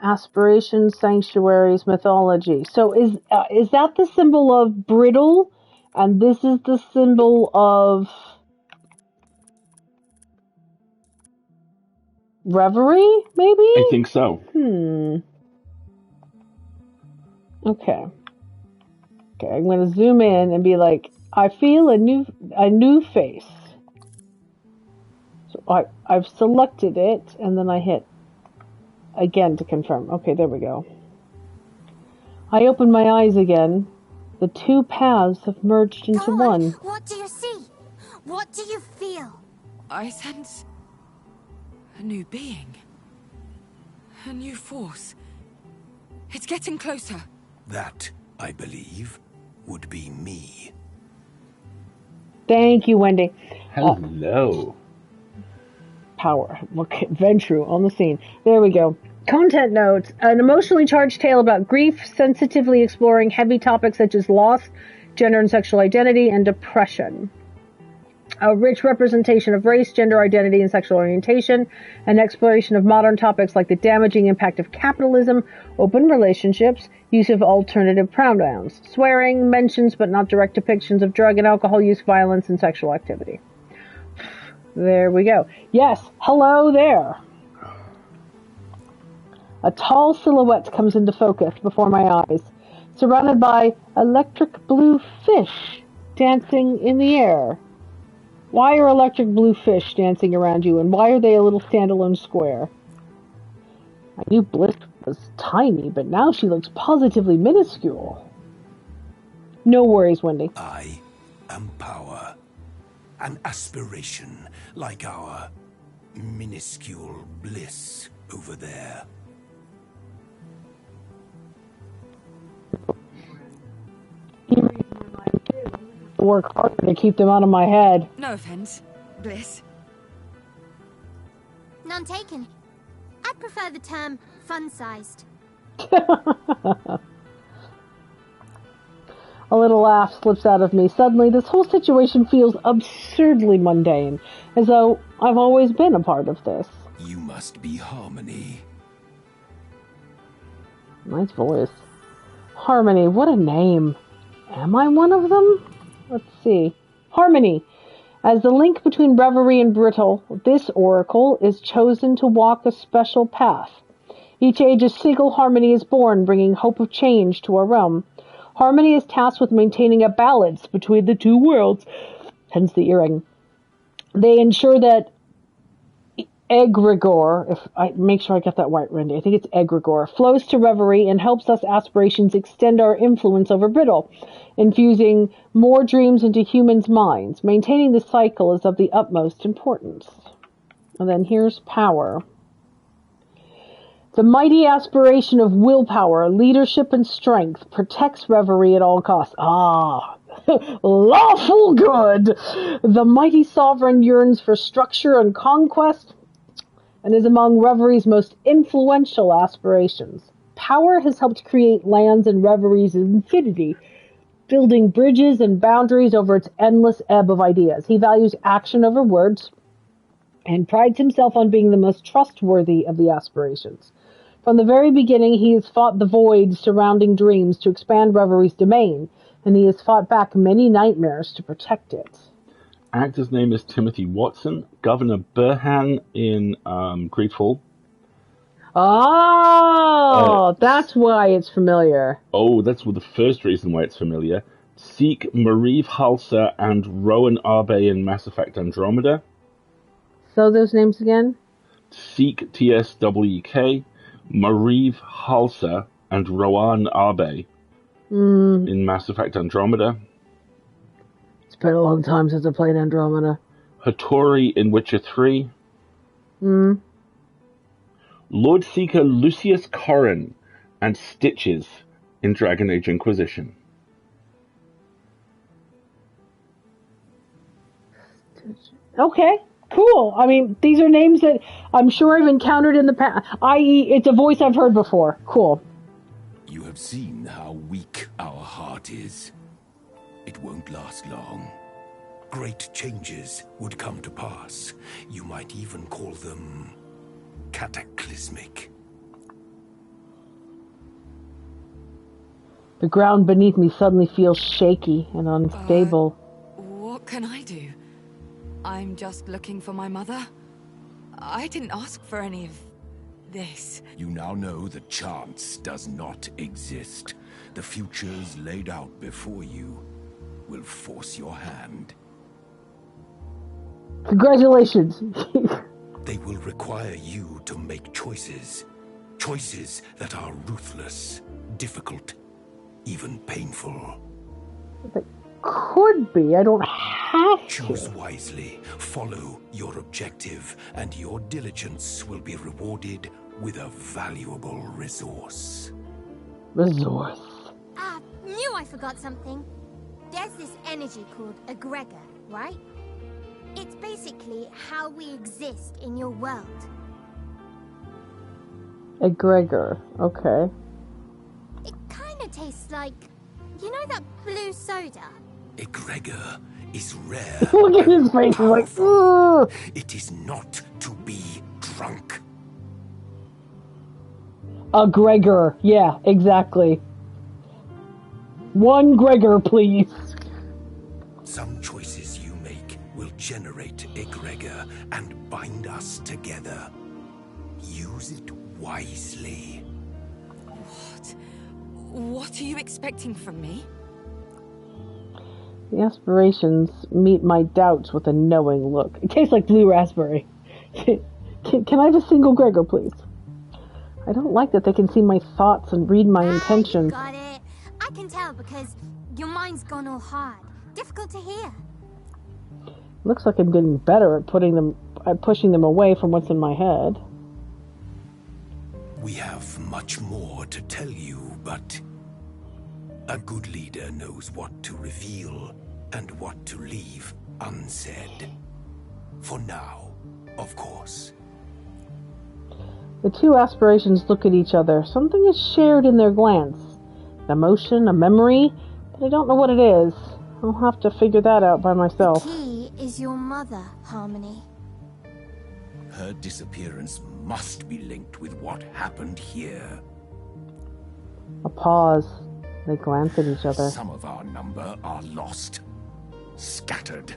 Aspirations, sanctuaries, mythology. So is that the symbol of Brittle, and this is the symbol of Reverie, maybe? I think so. Okay. Okay, I'm going to zoom in and be like, I feel a new face. So I've selected it, and then I hit again to confirm. Okay, there we go. I open my eyes again. The two paths have merged into one. What do you see? What do you feel? I sense a new being. A new force. It's getting closer. That, I believe, would be me. Thank you, Wendy. Hello. Power. Okay, Ventru on the scene. There we go. Content notes. An emotionally charged tale about grief, sensitively exploring heavy topics such as loss, gender and sexual identity, and depression. A rich representation of race, gender identity, and sexual orientation. An exploration of modern topics like the damaging impact of capitalism, open relationships, use of alternative pronouns, swearing, mentions but not direct depictions of drug and alcohol use, violence, and sexual activity. There we go. Yes, hello there. A tall silhouette comes into focus before my eyes, surrounded by electric blue fish dancing in the air. Why are electric blue fish dancing around you, and why are they a little standalone square? I knew Bliss was tiny, but now she looks positively minuscule. No worries, Wendy. I am power. An aspiration like our minuscule Bliss over there. Work hard to keep them out of my head. No offense, Bliss. None taken. I prefer the term fun-sized. A little laugh slips out of me. Suddenly, this whole situation feels absurdly mundane, as though I've always been a part of this. You must be Harmony. Nice voice. Harmony, what a name. Am I one of them? Let's see. Harmony. As the link between Reverie and Brittle, this oracle is chosen to walk a special path. Each age a single Harmony is born, bringing hope of change to our realm. Harmony is tasked with maintaining a balance between the two worlds, hence the earring. They ensure that egregore, if I make sure I get that right, Randy, I think it's egregore, flows to Reverie and helps us aspirations extend our influence over Brittle, infusing more dreams into humans' minds. Maintaining the cycle is of the utmost importance. And then here's power. The mighty aspiration of willpower, leadership, and strength protects Reverie at all costs. Ah, lawful good! The mighty sovereign yearns for structure and conquest, and is among Reverie's most influential aspirations. Power has helped create lands in Reverie's infinity, building bridges and boundaries over its endless ebb of ideas. He values action over words, and prides himself on being the most trustworthy of the aspirations. From the very beginning, he has fought the voids surrounding dreams to expand Reverie's domain, and he has fought back many nightmares to protect it. Actor's name is Timothy Watson. Governor Burhan in Greedfall. Oh, that's why it's familiar. Oh, that's the first reason why it's familiar. Seek Mariv Halsa and Rowan Arbe in Mass Effect Andromeda. So those names again? Seek TSWK, Mariv Halsa, and Rowan Arbe in Mass Effect Andromeda. It's been a long time since I played Andromeda. Hattori in Witcher 3. Lord Seeker Lucius Corrin and Stitches in Dragon Age Inquisition. Okay, cool. I mean, these are names that I'm sure I've encountered in the past, i.e. it's a voice I've heard before. Cool. You have seen how weak our heart is. It won't last long. Great changes would come to pass. You might even call them cataclysmic. The ground beneath me suddenly feels shaky and unstable. What can I do? I'm just looking for my mother. I didn't ask for any of this. You now know that chance does not exist. The futures laid out before you will force your hand. Congratulations. They will require you to make choices. Choices that are ruthless, difficult, even painful. It could be. I don't have to. Choose wisely. Follow your objective, and your diligence will be rewarded with a valuable resource. Resource. Knew I forgot something. There's this energy called egregor, right? It's basically how we exist in your world. Egregor. Okay. It kind of tastes like, you know that blue soda? Egregor is rare. Look at his face. He's like, ugh. It is not to be drunk. A Gregor. Yeah, exactly. One Gregor, please. Some choices you make will generate egregor and bind us together. Use it wisely. What are you expecting from me? The aspirations meet my doubts with a knowing look. It tastes like blue raspberry. Can I have a single Gregor, please? I don't like that they can see my thoughts and read my intentions. Got it. I can tell because your mind's gone all hard. Difficult to hear. Looks like I'm getting better at pushing them away from what's in my head. We have much more to tell you, but a good leader knows what to reveal and what to leave unsaid. For now, of course. The two aspirations look at each other. Something is shared in their glance. An emotion, a memory, but I don't know what it is. I'll have to figure that out by myself. The key is your mother, Harmony. Her disappearance must be linked with what happened here. A pause. They glance at each other. Some of our number are lost, scattered.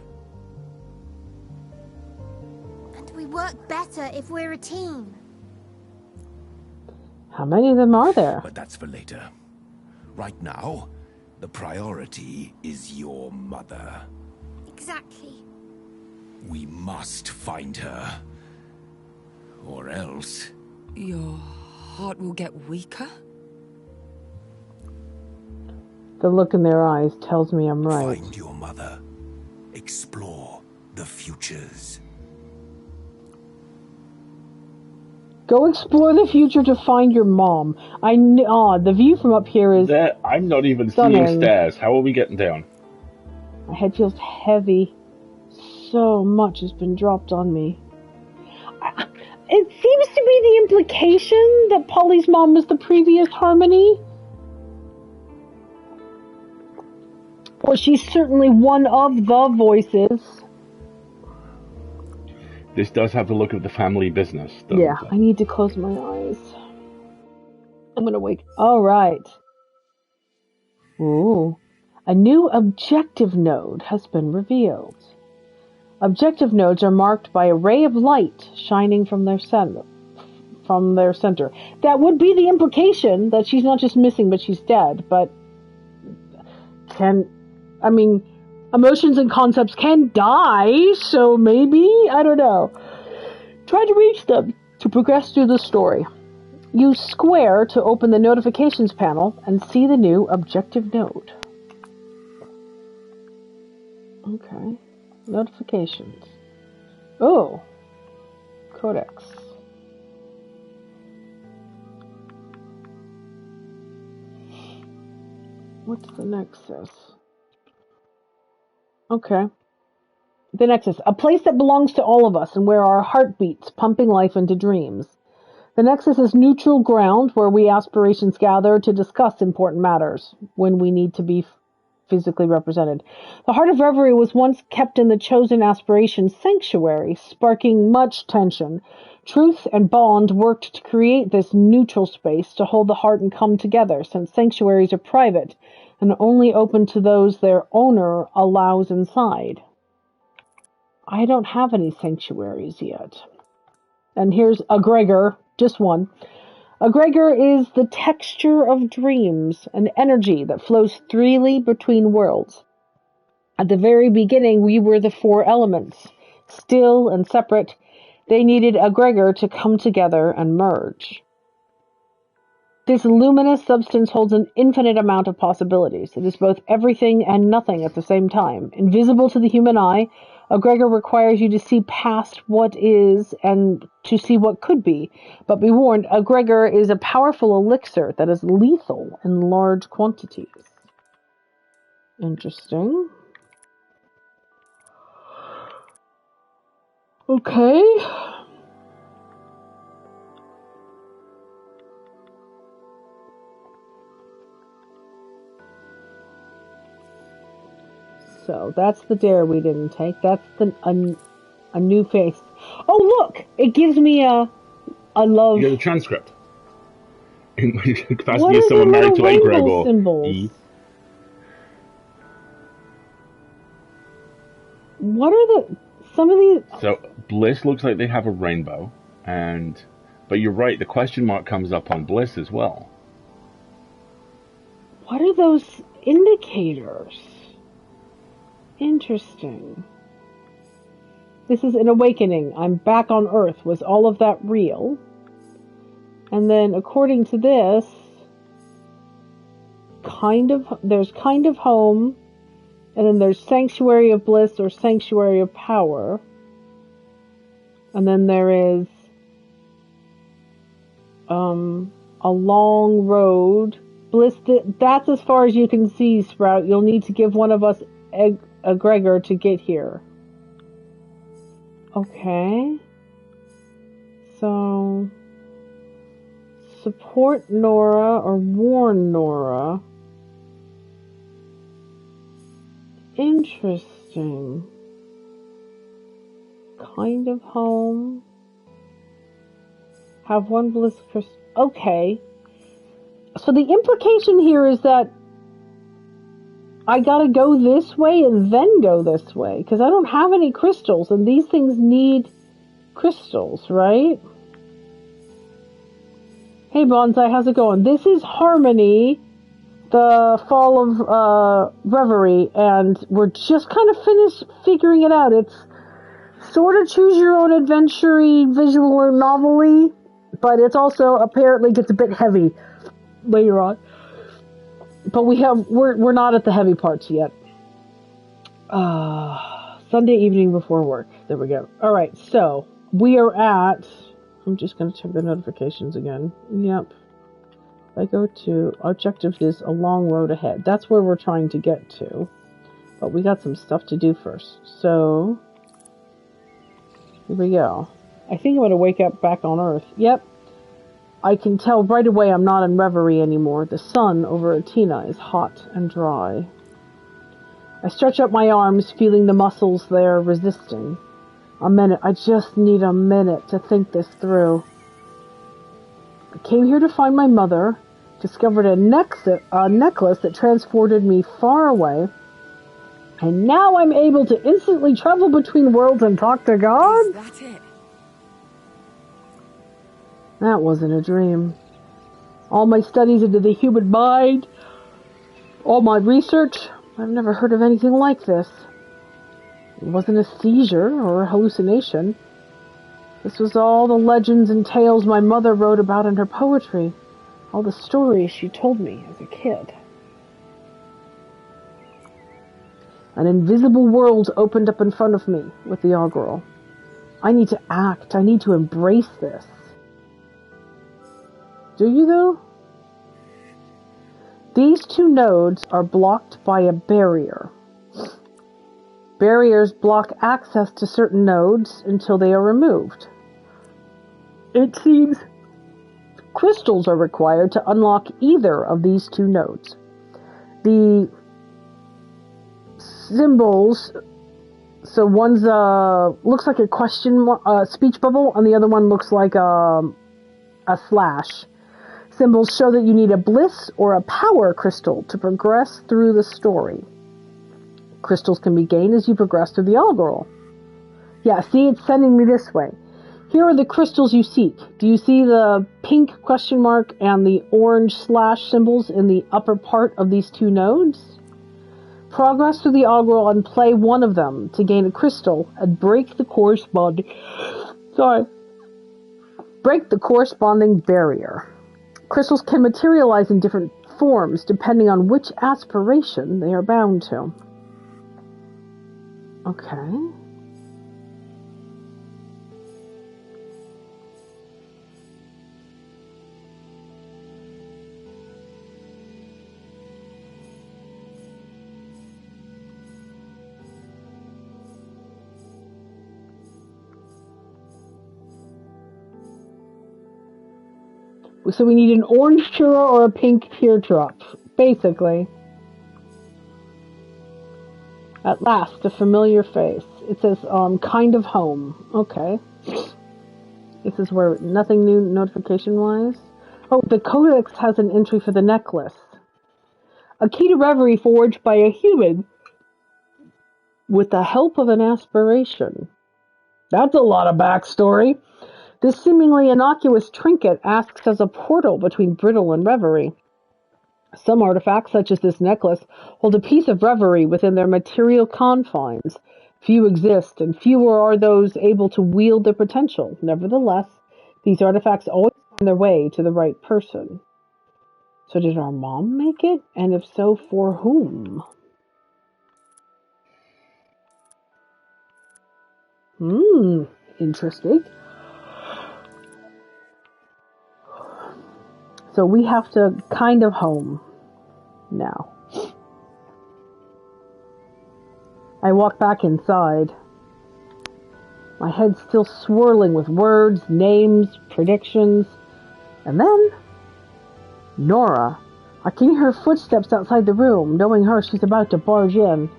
And we work better if we're a team. How many of them are there? But that's for later. Right now, the priority is your mother. Exactly. We must find her. Or else... Your heart will get weaker? The look in their eyes tells me I'm right. Find your mother. Explore the futures. Go explore the future to find your mom. The view from up here is I'm not even stunning. seeing stairs. How are we getting down? My head feels heavy. So much has been dropped on me. It seems to be the implication that Polly's mom was the previous Harmony. Or she's certainly one of the voices. This does have the look of the family business, doesn't Yeah, it? I need to close my eyes. I'm gonna wake. Alright. Ooh. A new objective node has been revealed. Objective nodes are marked by a ray of light shining from their center. That would be the implication that she's not just missing, but she's dead. But emotions and concepts can die, so maybe, I don't know. Try to reach them to progress through the story. Use square to open the notifications panel and see the new objective node. Okay. Notifications. Oh. Codex. What's the Nexus? Okay. The Nexus. A place that belongs to all of us and where our heart beats, pumping life into dreams. The Nexus is neutral ground where we aspirations gather to discuss important matters when we need to be physically represented. The heart of Reverie was once kept in the chosen aspiration sanctuary, sparking much tension. Truth and Bond worked to create this neutral space to hold the heart and come together, since sanctuaries are private and only open to those their owner allows inside. I don't have any sanctuaries yet. And here's a Gregor, just one. A Gregor is the texture of dreams, an energy that flows freely between worlds. At the very beginning, we were the four elements, still and separate. They needed a Gregor to come together and merge. This luminous substance holds an infinite amount of possibilities. It is both everything and nothing at the same time. Invisible to the human eye, a Gregor requires you to see past what is and to see what could be. But be warned, a Gregor is a powerful elixir that is lethal in large quantities. Interesting. Okay. So that's the dare we didn't take. That's a new face. Oh look! It gives me a love. You get a transcript. In my capacity What as are someone the married to little a rainbow Gregor. symbols? What are some of these? So Bliss looks like they have a rainbow, but you're right. The question mark comes up on Bliss as well. What are those indicators? Interesting. This is an awakening. I'm back on Earth. Was all of that real? And then, according to this, there's kind of home, and then there's Sanctuary of Bliss or Sanctuary of Power. And then there is a long road. Bliss, that's as far as you can see, Sprout. You'll need to give one of us a Gregor to get here. Okay. So, support Nora or warn Nora. Interesting. Kind of home. Have one bliss crystal. Okay. So the implication here is that I gotta go this way and then go this way, because I don't have any crystals, and these things need crystals, right? Hey Bonsai, how's it going? This is Harmony, the fall of Reverie, and we're just kind of finished figuring it out. It's sort of choose your own adventure-y, visual or novel-y, but it's also apparently gets a bit heavy later on. But we're not at the heavy parts yet. Sunday evening before work. There we go. Alright, so we are at, I'm just going to check the notifications again. Yep. If I go to, objective is a long road ahead. That's where we're trying to get to. But we got some stuff to do first. So, here we go. I think I'm going to wake up back on Earth. Yep. I can tell right away I'm not in Reverie anymore. The sun over Atina is hot and dry. I stretch up my arms, feeling the muscles there resisting. A minute. I just need a minute to think this through. I came here to find my mother, discovered a necklace that transported me far away, and now I'm able to instantly travel between worlds and talk to God? Is that it? That wasn't a dream. All my studies into the human mind, all my research, I've never heard of anything like this. It wasn't a seizure or a hallucination. This was all the legends and tales my mother wrote about in her poetry. All the stories she told me as a kid. An invisible world opened up in front of me with the Augural. I need to act. I need to embrace this. Do you, though? These two nodes are blocked by a barrier. Barriers block access to certain nodes until they are removed. It seems crystals are required to unlock either of these two nodes. The symbols, so one's looks like a question speech bubble, and the other one looks like a slash. Symbols show that you need a bliss or a power crystal to progress through the story. Crystals can be gained as you progress through the Augural. Yeah, see, it's sending me this way. Here are the crystals you seek. Do you see the pink question mark and the orange slash symbols in the upper part of these two nodes? Progress through the Augural and play one of them to gain a crystal and break the corresponding barrier. Crystals can materialize in different forms depending on which aspiration they are bound to. Okay. So we need an orange churro or a pink teardrop, basically. At last, a familiar face. It says, kind of home. Okay. This is where nothing new notification-wise. Oh, the codex has an entry for the necklace. A key to Reverie forged by a human with the help of an aspiration. That's a lot of backstory. This seemingly innocuous trinket acts as a portal between Brittle and Reverie. Some artifacts, such as this necklace, hold a piece of Reverie within their material confines. Few exist, and fewer are those able to wield their potential. Nevertheless, these artifacts always find their way to the right person. So did our mom make it? And if so, for whom? Interesting. So we have to kind of home now. I walk back inside. My head's still swirling with words, names, predictions. And then, Nora. I can hear her footsteps outside the room. Knowing her, she's about to barge in.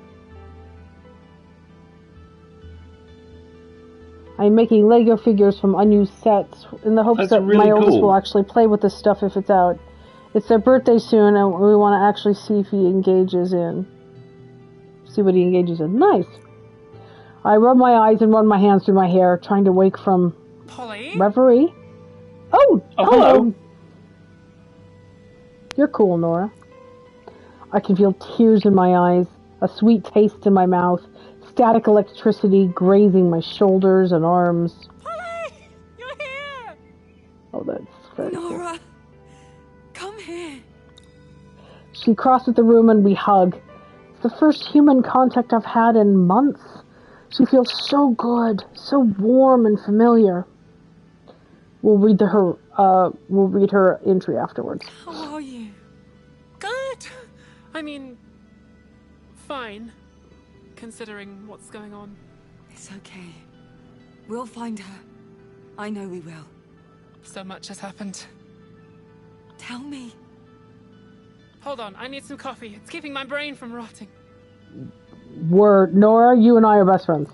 I'm making Lego figures from unused sets in the hopes that really my oldest cool. will actually play with this stuff if it's out. It's their birthday soon, and we want to actually see if he engages in. See what he engages in. Nice. I rub my eyes and run my hands through my hair, trying to wake from Polly? reverie. Oh, hello. You're cool, Nora. I can feel tears in my eyes, a sweet taste in my mouth, static electricity grazing my shoulders and arms. Polly! You're here! Oh, that's very cool. Nora! Come here! She crosses the room and we hug. It's the first human contact I've had in months. She feels so good, so warm and familiar. We'll read her entry afterwards. How are you? Good. I mean, fine, considering what's going on. It's okay. We'll find her. I know we will. So much has happened. Tell me. Hold on, I need some coffee. It's keeping my brain from rotting. Nora, you and I are best friends.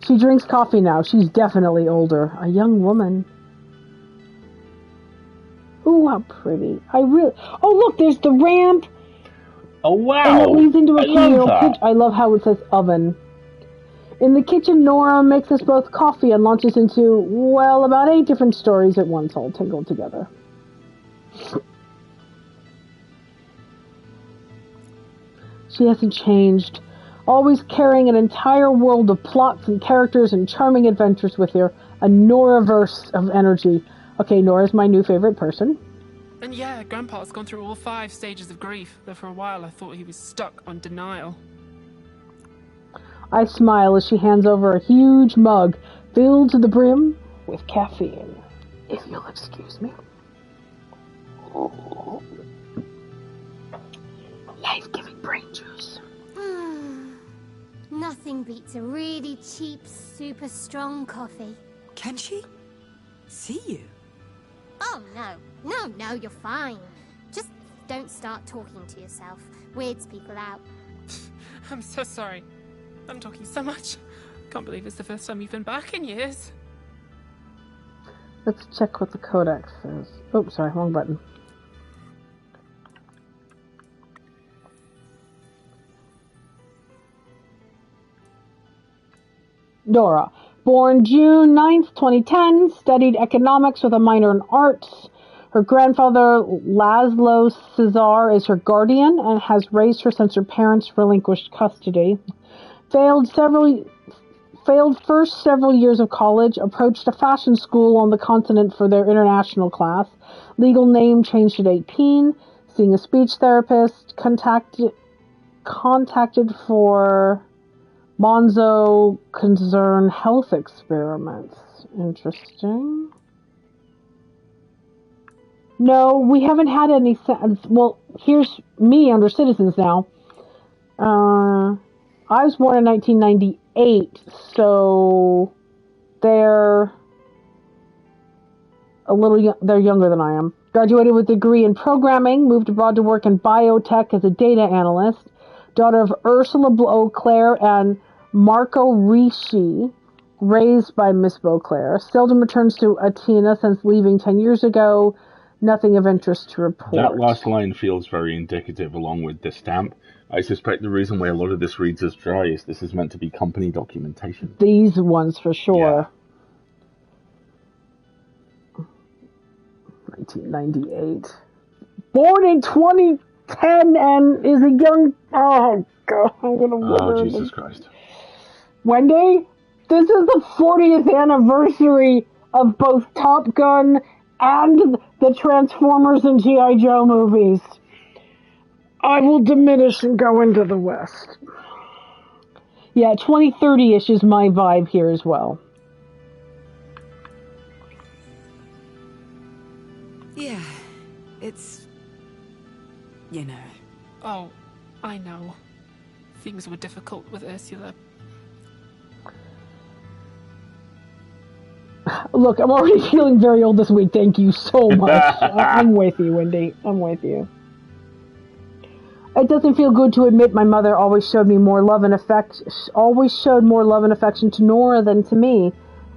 She drinks coffee now. She's definitely older. A young woman. Ooh, how pretty. Oh, look, there's the ramp. Oh, wow. And it leads into a communal love kitchen. I love how it says oven. In the kitchen, Nora makes us both coffee and launches into, well, about 8 different stories at once, all tangled together. She hasn't changed. Always carrying an entire world of plots and characters and charming adventures with her. A Nora-verse of energy. Okay, Nora's my new favorite person. And yeah, Grandpa's gone through all 5 stages of grief, though for a while I thought he was stuck on denial. I smile as she hands over a huge mug filled to the brim with caffeine. If you'll excuse me. Life-giving brain juice. Nothing beats a really cheap, super strong coffee. Can she see you? Oh, no, you're fine. Just don't start talking to yourself. Weirds people out. I'm so sorry. I'm talking so much. Can't believe it's the first time you've been back in years. Let's check what the codex says. Oh, sorry, wrong button. Nora, born June 9th, 2010, studied economics with a minor in arts. Her grandfather, Laszlo Cesar, is her guardian and has raised her since her parents relinquished custody. Failed first several years of college, approached a fashion school on the continent for their international class. Legal name changed at 18, seeing a speech therapist, contacted for Monzo concern health experiments. Interesting. No, we haven't had any. Well, here's me under citizens now. I was born in 1998, so they're they're younger than I am. Graduated with a degree in programming, moved abroad to work in biotech as a data analyst. Daughter of Ursula Beauclair and Marco Ricci, raised by Miss Beauclair. Seldom returns to Atina since leaving 10 years ago. Nothing of interest to report. That last line feels very indicative along with the stamp. I suspect the reason why a lot of this reads as dry is this is meant to be company documentation. These ones for sure. Yeah. 1998. Born in 2010 and is a young... Oh, God. I'm going to wither. Oh, Jesus Christ. Wendy, this is the 40th anniversary of both Top Gun and the Transformers and G.I. Joe movies. I will diminish and go into the West. Yeah, 2030-ish is my vibe here as well. Yeah, it's... you know. Oh, I know. Things were difficult with Ursula. Look, I'm already feeling very old this week. Thank you so much. I'm with you, Wendy. I'm with you. It doesn't feel good to admit my mother always showed more love and affection to Nora than to me.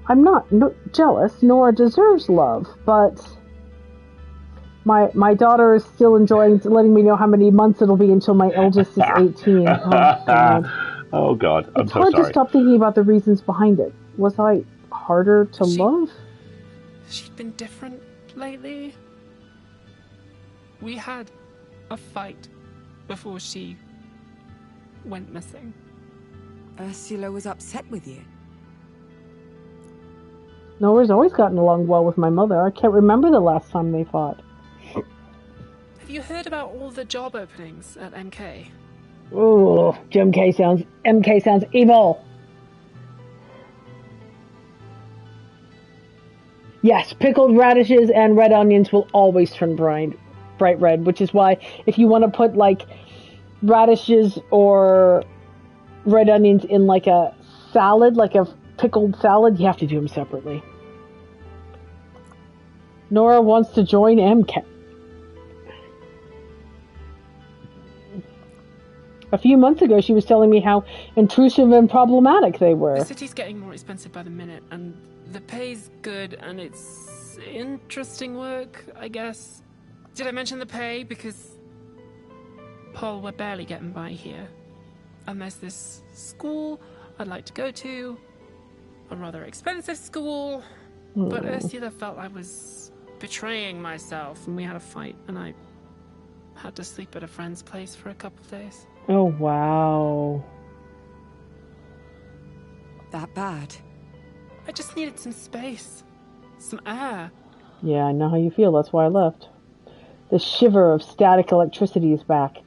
I'm not jealous. Nora deserves love, but my daughter is still enjoying letting me know how many months it'll be until my eldest is 18. Oh, God. Oh, God. I'm it's so hard sorry. to stop thinking about the reasons behind it. Was I harder to love? She'd been different lately. We had a fight before she went missing. Ursula was upset with you. Nora's always gotten along well with my mother. I can't remember the last time they fought. Have you heard about all the job openings at MK? Ooh, MK sounds evil. Yes, pickled radishes and red onions will always turn bright red, which is why if you want to put like radishes or red onions in like a salad, like a pickled salad, you have to do them separately. Nora wants to join MK. A few months ago, she was telling me how intrusive and problematic they were. The city's getting more expensive by the minute, and the pay's good, and it's interesting work, I guess. Did I mention the pay? Because, Paul, we're barely getting by here. And there's this school I'd like to go to, a rather expensive school, but Ursula felt I was betraying myself, and we had a fight, and I had to sleep at a friend's place for a couple of days. Oh, wow. That bad? I just needed some space, some air. Yeah, I know how you feel. That's why I left. The shiver of static electricity is back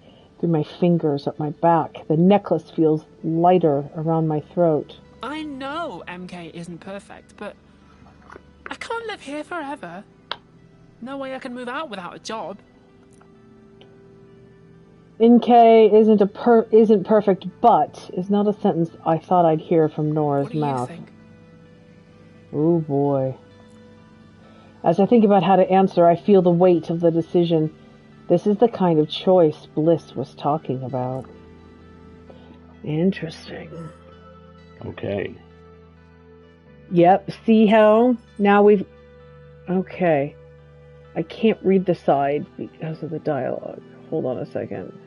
through my fingers up my back. The necklace feels lighter around my throat. I know MK isn't perfect, but I can't live here forever. No way I can move out without a job. NK isn't perfect, but is not a sentence I thought I'd hear from Nora's mouth. What do you think? Oh boy. As I think about how to answer, I feel the weight of the decision. This is the kind of choice Bliss was talking about. Interesting. Okay. Yep, see how? Now we've... Okay. I can't read the side because of the dialogue. Hold on a second.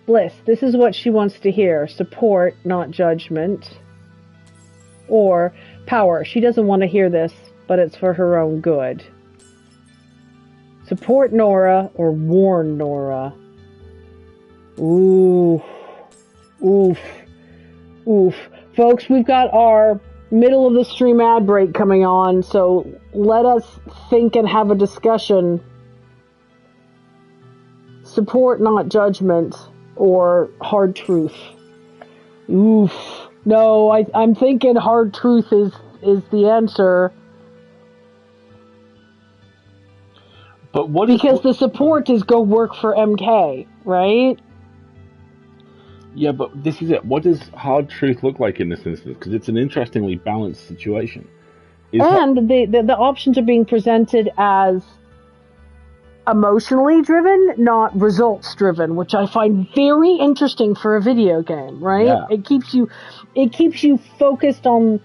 Bliss, this is what she wants to hear. Support, not judgment. Or power. She doesn't want to hear this, but it's for her own good. Support Nora or warn Nora. Ooh. Oof. Oof. Folks, we've got our middle of the stream ad break coming on, so let us think and have a discussion. Support, not judgment, or hard truth. Oof. No, I'm thinking hard truth is the answer. But what because the support is go work for MK, right? Yeah, but this is it. What does hard truth look like in this instance? Because it's an interestingly balanced situation. The options are being presented as emotionally driven, not results driven, which I find very interesting for a video game, right? Yeah. It keeps you focused on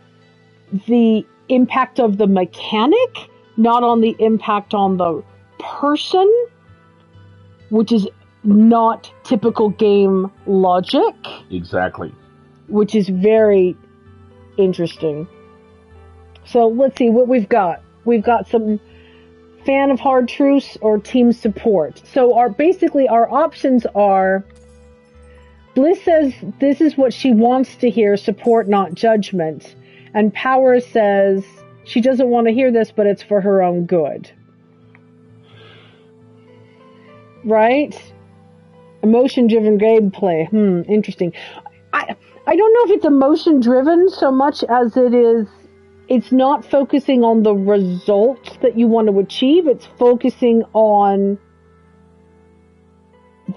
the impact of the mechanic, not on the impact on the person, which is not typical game logic. Exactly. Which is very interesting. So let's see what we've got. We've got some fan of hard truths or team support. So our options are Bliss says this is what she wants to hear, support, not judgment. And Power says she doesn't want to hear this, but it's for her own good. Right? Emotion-driven gameplay. Interesting. I don't know if it's emotion-driven so much as it's not focusing on the results that you want to achieve. It's focusing on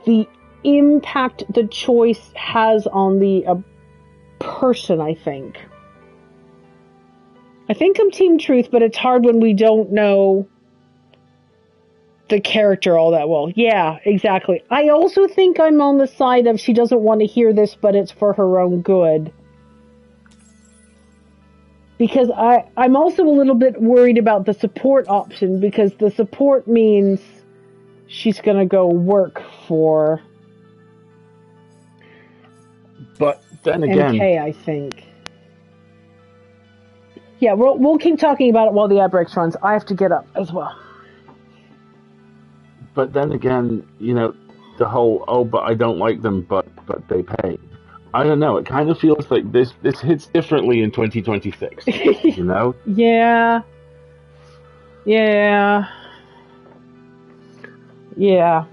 the impact the choice has on the person, I think. I think I'm Team Truth, but it's hard when we don't know the character all that well. Yeah, exactly. I also think I'm on the side of she doesn't want to hear this, but it's for her own good. Because I'm also a little bit worried about the support option, because the support means she's going to go work for... But then again... MK, I think. Yeah, we'll keep talking about it while the ad break runs. I have to get up as well. But then again, the whole, oh, but I don't like them, but they pay. I don't know. It kind of feels like this hits differently in 2026. You know? Yeah. Yeah. Yeah.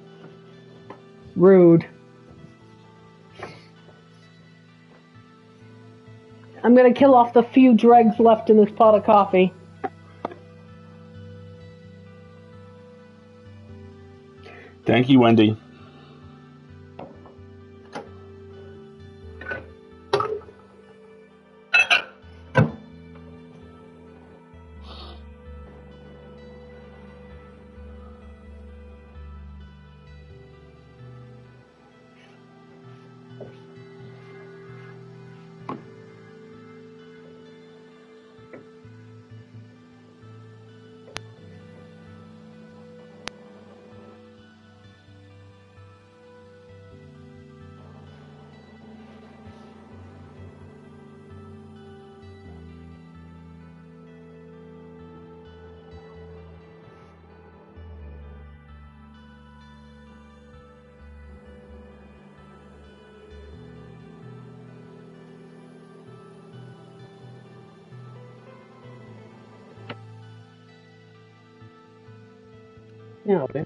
Rude. I'm gonna kill off the few dregs left in this pot of coffee. Thank you, Wendy. Yeah, okay.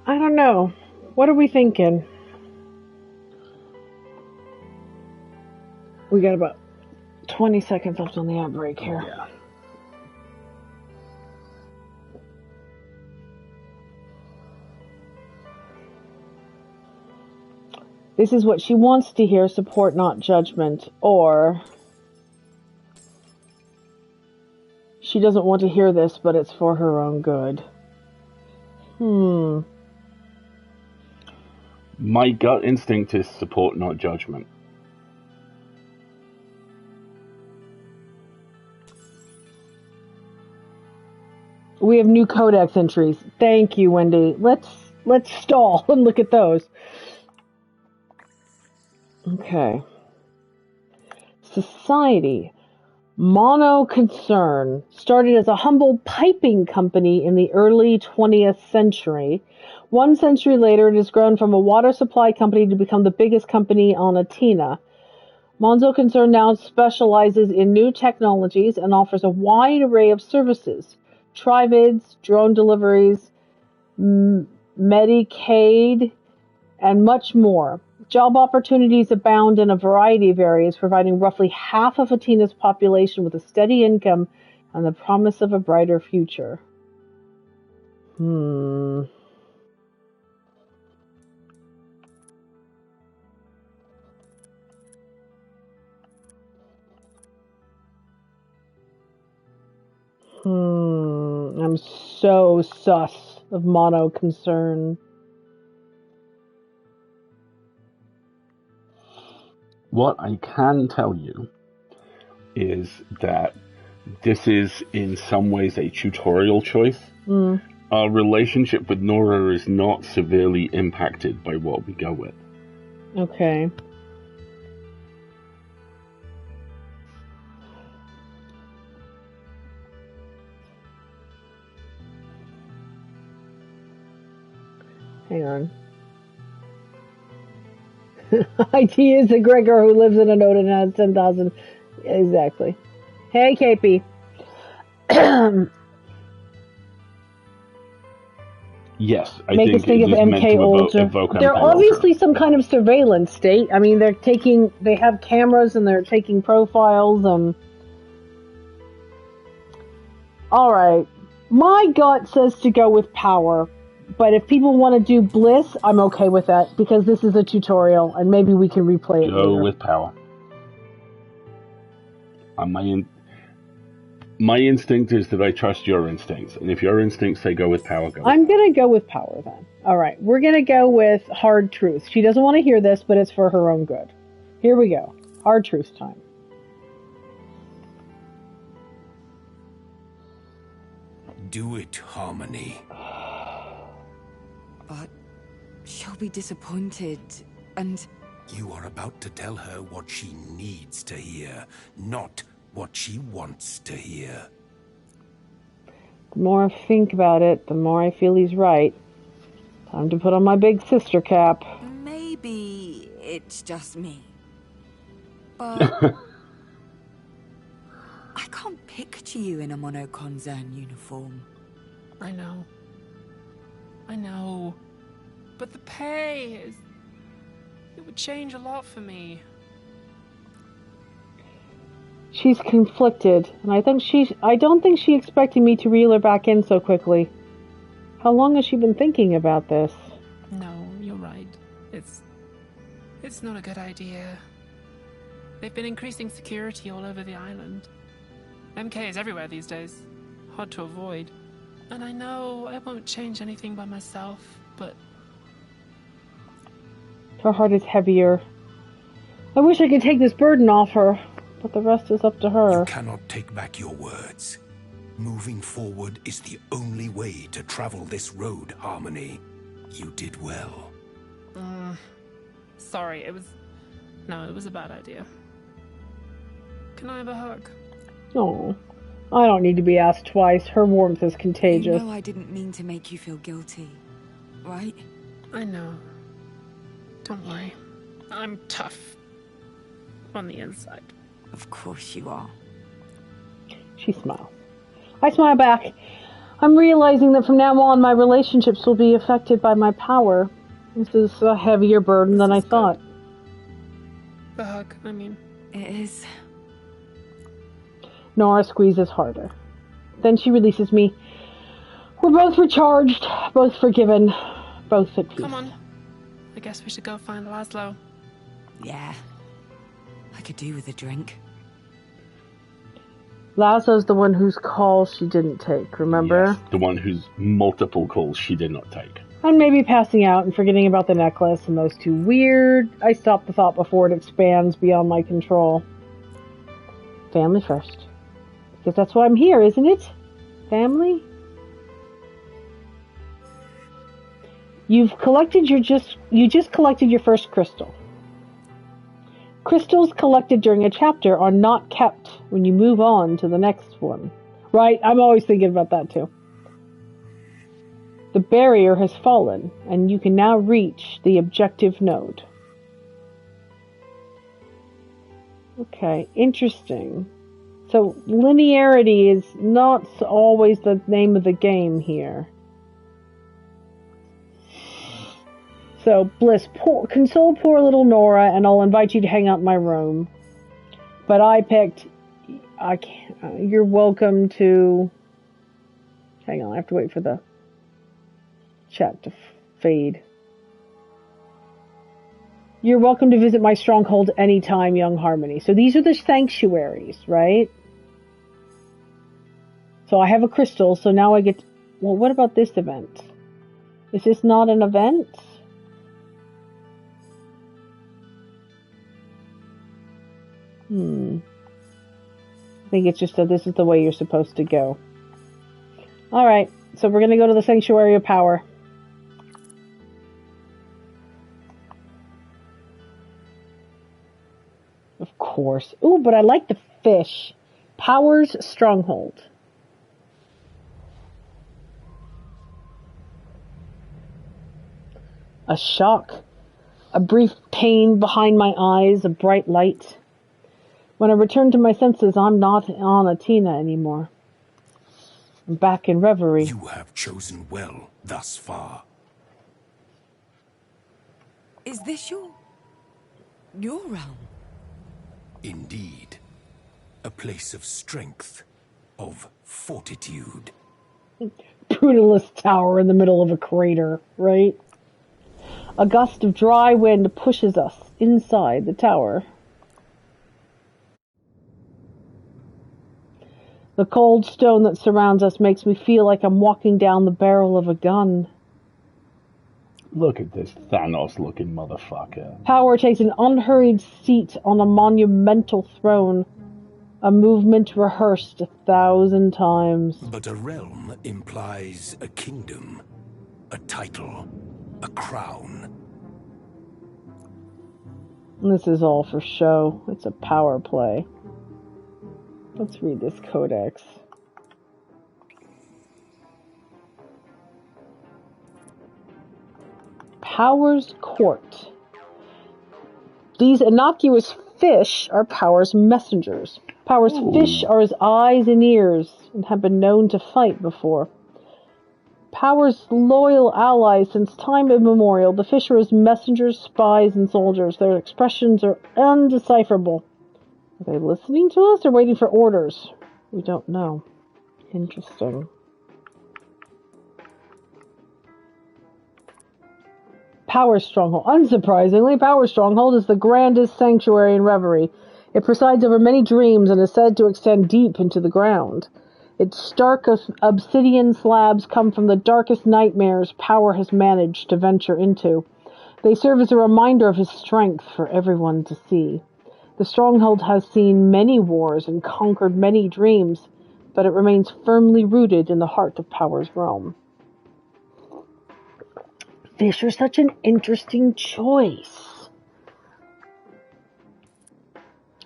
I don't know. What are we thinking? We got about 20 seconds left on the outbreak here. Yeah. This is what she wants to hear, support, not judgment. Or she doesn't want to hear this, but it's for her own good. My gut instinct is support, not judgment. We have new codex entries. Thank you, Wendy. Let's stall and look at those. Okay. Society. Mono Concern started as a humble piping company in the early 20th century. 1 century later, it has grown from a water supply company to become the biggest company on Athena. Monzo Concern now specializes in new technologies and offers a wide array of services. Trivids, drone deliveries, Medicaid, and much more. Job opportunities abound in a variety of areas, providing roughly half of Athena's population with a steady income and the promise of a brighter future. I'm so sus of Mono Concern. What I can tell you is that this is in some ways a tutorial choice. Our relationship with Nora is not severely impacted by what we go with. Okay. Hang on. IT is a Gregor who lives in a node and has 10,000. Exactly. Hey, KP. Yes, I Make us think of MK Ultra. They're obviously some kind of surveillance state. I mean, they have cameras and they're taking profiles and... Alright. My gut says to go with power. But if people want to do bliss, I'm okay with that because this is a tutorial and maybe we can replay it later. Go with power. My instinct is that I trust your instincts, and if your instincts say go with power, go. I'm gonna go with power then. All right, we're gonna go with hard truth. She doesn't want to hear this, but it's for her own good. Here we go. Hard truth time. Do it, Harmony. But she'll be disappointed, and... You are about to tell her what she needs to hear, not what she wants to hear. The more I think about it, the more I feel he's right. Time to put on my big sister cap. Maybe it's just me. But... I can't picture you in a monoconcern uniform. I know. But the pay is... It would change a lot for me. She's conflicted, and I don't think she expected me to reel her back in so quickly. How long has she been thinking about this? No, you're right. It's not a good idea. They've been increasing security all over the island. MK is everywhere these days. Hard to avoid. And I know I won't change anything by myself, but... Her heart is heavier. I wish I could take this burden off her, but the rest is up to her. You cannot take back your words. Moving forward is the only way to travel this road, Harmony. You did well. Sorry, it was a bad idea. Can I have a hug? Oh, I don't need to be asked twice. Her warmth is contagious. You know I didn't mean to make you feel guilty, right? I know. Don't worry. I'm tough. On the inside. Of course you are. She smiles. I smile back. I'm realizing that from now on my relationships will be affected by my power. This is a heavier burden than I thought. The hug, I mean. It is. Nora squeezes harder. Then she releases me. We're both recharged, both forgiven, both at peace. Come on. I guess we should go find Laszlo. Yeah. I could do with a drink. Laszlo's the one whose call she didn't take, remember? Yes, the one whose multiple calls she did not take. And maybe passing out and forgetting about the necklace and those two weird... I stop the thought before it expands beyond my control. Family first. Because that's why I'm here, isn't it? Family? You just collected your first crystal. Crystals collected during a chapter are not kept when you move on to the next one. Right? I'm always thinking about that too. The barrier has fallen, and you can now reach the objective node. Okay, interesting. So, linearity is not always the name of the game here. So, Bliss, console poor little Nora, and I'll invite you to hang out in my room. But I picked... you're welcome to... Hang on, I have to wait for the chat to fade. You're welcome to visit my stronghold anytime, young Harmony. So these are the sanctuaries, right? So I have a crystal, so now I get... Well, what about this event? Is this not an event? I think it's just that this is the way you're supposed to go. Alright, so we're going to go to the Sanctuary of Power. Of course. Ooh, but I like the fish. Power's Stronghold. A shock. A brief pain behind my eyes, a bright light. When I return to my senses, I'm not on Atina anymore. I'm back in Reverie. You have chosen well thus far. Is this your realm? Indeed. A place of strength, of fortitude. Brutalist tower in the middle of a crater, right? A gust of dry wind pushes us inside the tower. The cold stone that surrounds us makes me feel like I'm walking down the barrel of a gun. Look at this Thanos-looking motherfucker. Power takes an unhurried seat on a monumental throne, a movement rehearsed 1,000 times. But a realm implies a kingdom, a title, a crown. This is all for show. It's a power play. Let's read this codex. Power's Court. These innocuous fish are Power's messengers. Power's fish are his eyes and ears and have been known to fight before. Power's loyal allies since time immemorial, the fish are his messengers, spies, and soldiers. Their expressions are undecipherable. Are they listening to us or waiting for orders? We don't know. Interesting. Power Stronghold. Unsurprisingly, Power Stronghold is the grandest sanctuary in Reverie. It presides over many dreams and is said to extend deep into the ground. Its stark obsidian slabs come from the darkest nightmares Power has managed to venture into. They serve as a reminder of his strength for everyone to see. The stronghold has seen many wars and conquered many dreams, but it remains firmly rooted in the heart of Power's realm. Fish are such an interesting choice.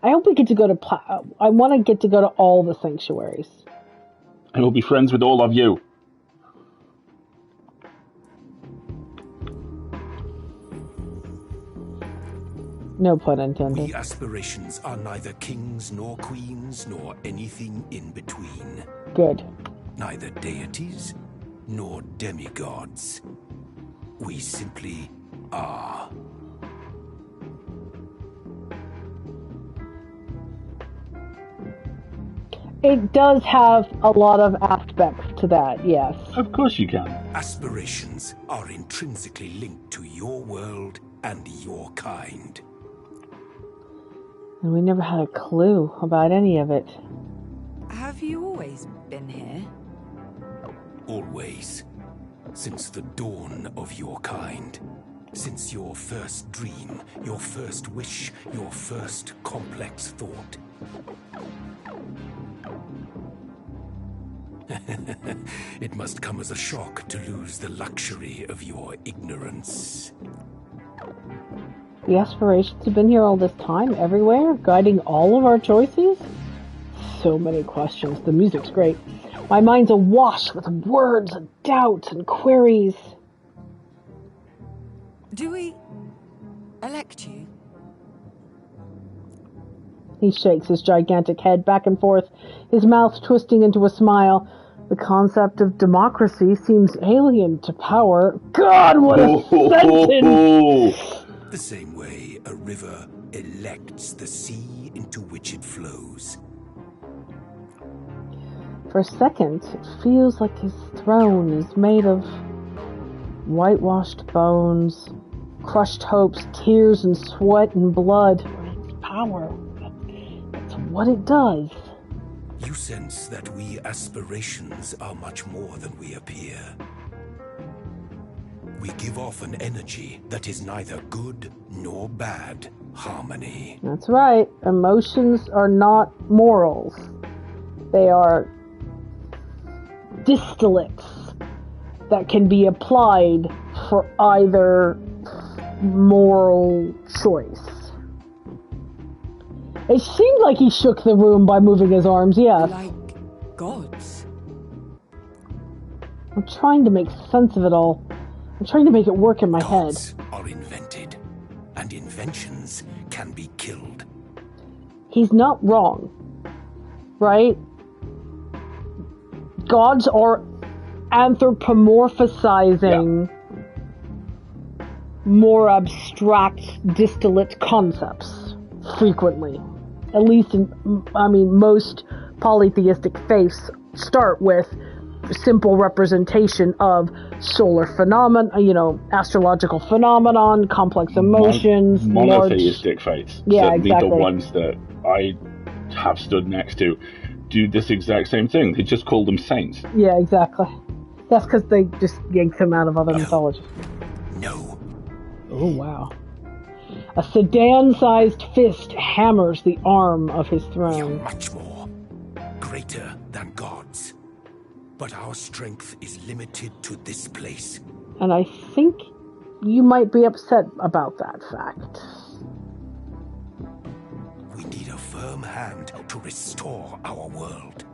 I hope we get to go to... I want to get to go to all the sanctuaries. I will be friends with all of you. No pun intended. We aspirations are neither kings nor queens nor anything in between. Good. Neither deities nor demigods. We simply are. It does have a lot of aspects to that, yes. Of course you can. Aspirations are intrinsically linked to your world and your kind. And we never had a clue about any of it. Have you always been here? Always. Since the dawn of your kind. Since your first dream, your first wish, your first complex thought. It must come as a shock to lose the luxury of your ignorance. The aspirations have been here all this time, everywhere, guiding all of our choices? So many questions. The music's great. My mind's awash with words and doubts and queries. Do we elect you? He shakes his gigantic head back and forth, his mouth twisting into a smile. The concept of democracy seems alien to Power. God, what a sentence! The same way a river elects the sea into which it flows. For a second, it feels like his throne is made of whitewashed bones, crushed hopes, tears and sweat and blood. It's Power. That's what it does. You sense that we aspirations are much more than we appear. We give off an energy that is neither good nor bad harmony. That's right. Emotions are not morals. They are distillates that can be applied for either moral choice. It seemed like he shook the room by moving his arms, yes. Like gods. I'm trying to make sense of it all. I'm trying to make it work in my Gods head. are invented, and inventions can be killed. He's not wrong, right? Gods are anthropomorphizing more abstract, distillate concepts frequently. At least most polytheistic faiths start with simple representation of solar phenomena, astrological phenomenon, complex emotions, monotheistic faiths. Yeah, certainly exactly. The ones that I have stood next to, do this exact same thing. They just call them saints. Yeah, exactly. That's because they just yanked them out of other mythologies. No. Oh, wow. A sedan-sized fist hammers the arm of his We are throne. much more. Greater than gods. But our strength is limited to this place. And I think you might be upset about that fact. We need a firm hand to restore our world.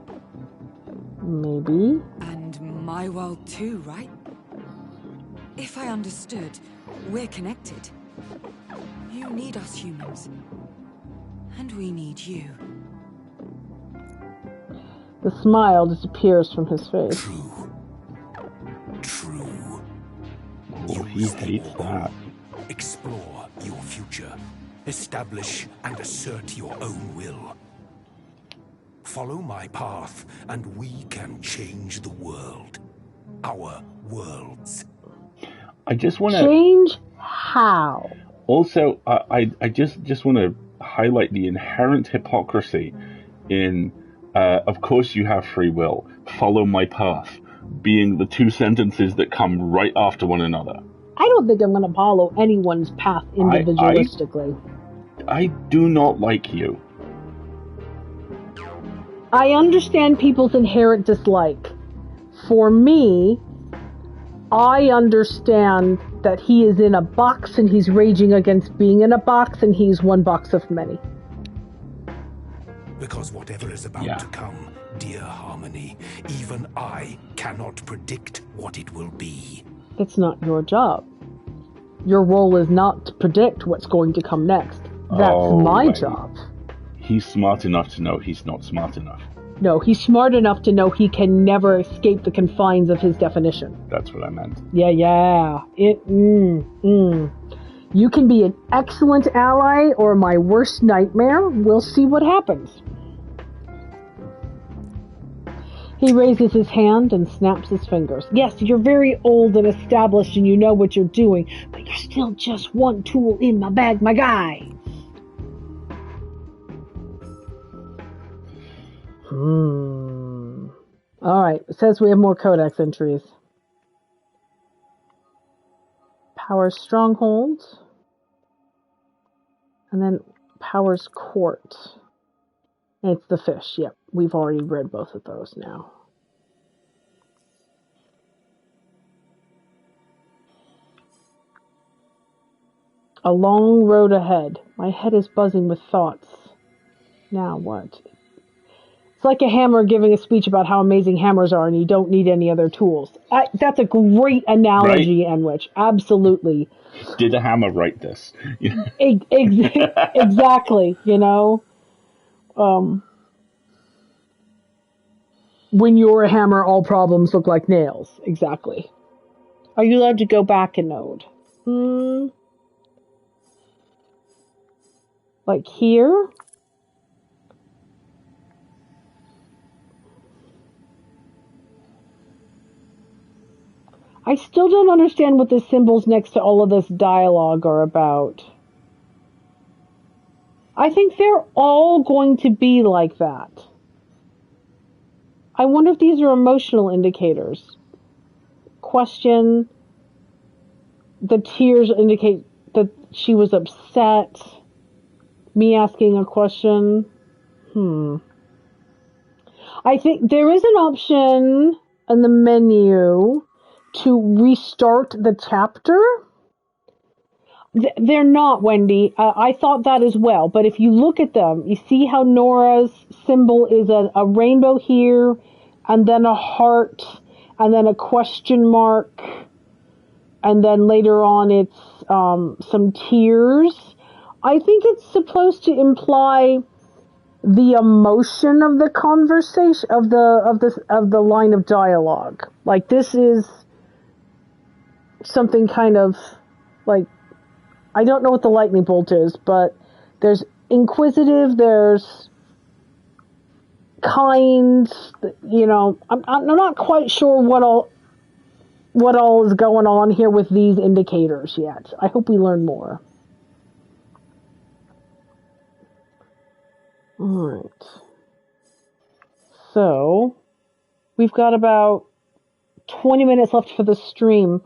Maybe. And my world too, right? If I understood, we're connected. You need us humans. And we need you. The smile disappears from his face. True. Oh, he hates that. Explore your future. Establish and assert your own will. Follow my path, and we can change the world. Our worlds. I just want to... Change how? Also, I just want to highlight the inherent hypocrisy in, of course you have free will, follow my path, being the two sentences that come right after one another. I don't think I'm going to follow anyone's path individualistically. I do not like you. I understand people's inherent dislike. For me, I understand that he is in a box and he's raging against being in a box and he's one box of many. Because whatever is about to come, dear Harmony, even I cannot predict what it will be. It's not your job. Your role is not to predict what's going to come next. That's my job. He's smart enough to know he's not smart enough. No, he's smart enough to know he can never escape the confines of his definition. That's what I meant. Yeah. You can be an excellent ally or my worst nightmare. We'll see what happens. He raises his hand and snaps his fingers. Yes, you're very old and established and you know what you're doing, but you're still just one tool in my bag, my guy. Alright, it says we have more codex entries. Power's Stronghold. And then Power's Court. And it's the fish, yep. We've already read both of those now. A long road ahead. My head is buzzing with thoughts. Now what? It's like a hammer giving a speech about how amazing hammers are and you don't need any other tools. That's a great analogy, right? Enwich. Absolutely. Did a hammer write this? Exactly, you know? When you're a hammer, all problems look like nails. Exactly. Are you allowed to go back a node? Like here? I still don't understand what the symbols next to all of this dialogue are about. I think they're all going to be like that. I wonder if these are emotional indicators. Question. The tears indicate that she was upset. Me asking a question. I think there is an option in the menu to restart the chapter. They're not, Wendy. I thought that as well. But if you look at them, you see how Nora's symbol is a rainbow here, and then a heart, and then a question mark, and then later on it's some tears. I think it's supposed to imply the emotion of the conversation, of the line of dialogue. Like this is something kind of like, I don't know what the lightning bolt is, but there's inquisitive, there's kind, you know, I'm not quite sure what all is going on here with these indicators yet. I hope we learn more. Alright. So, we've got about 20 minutes left for the stream.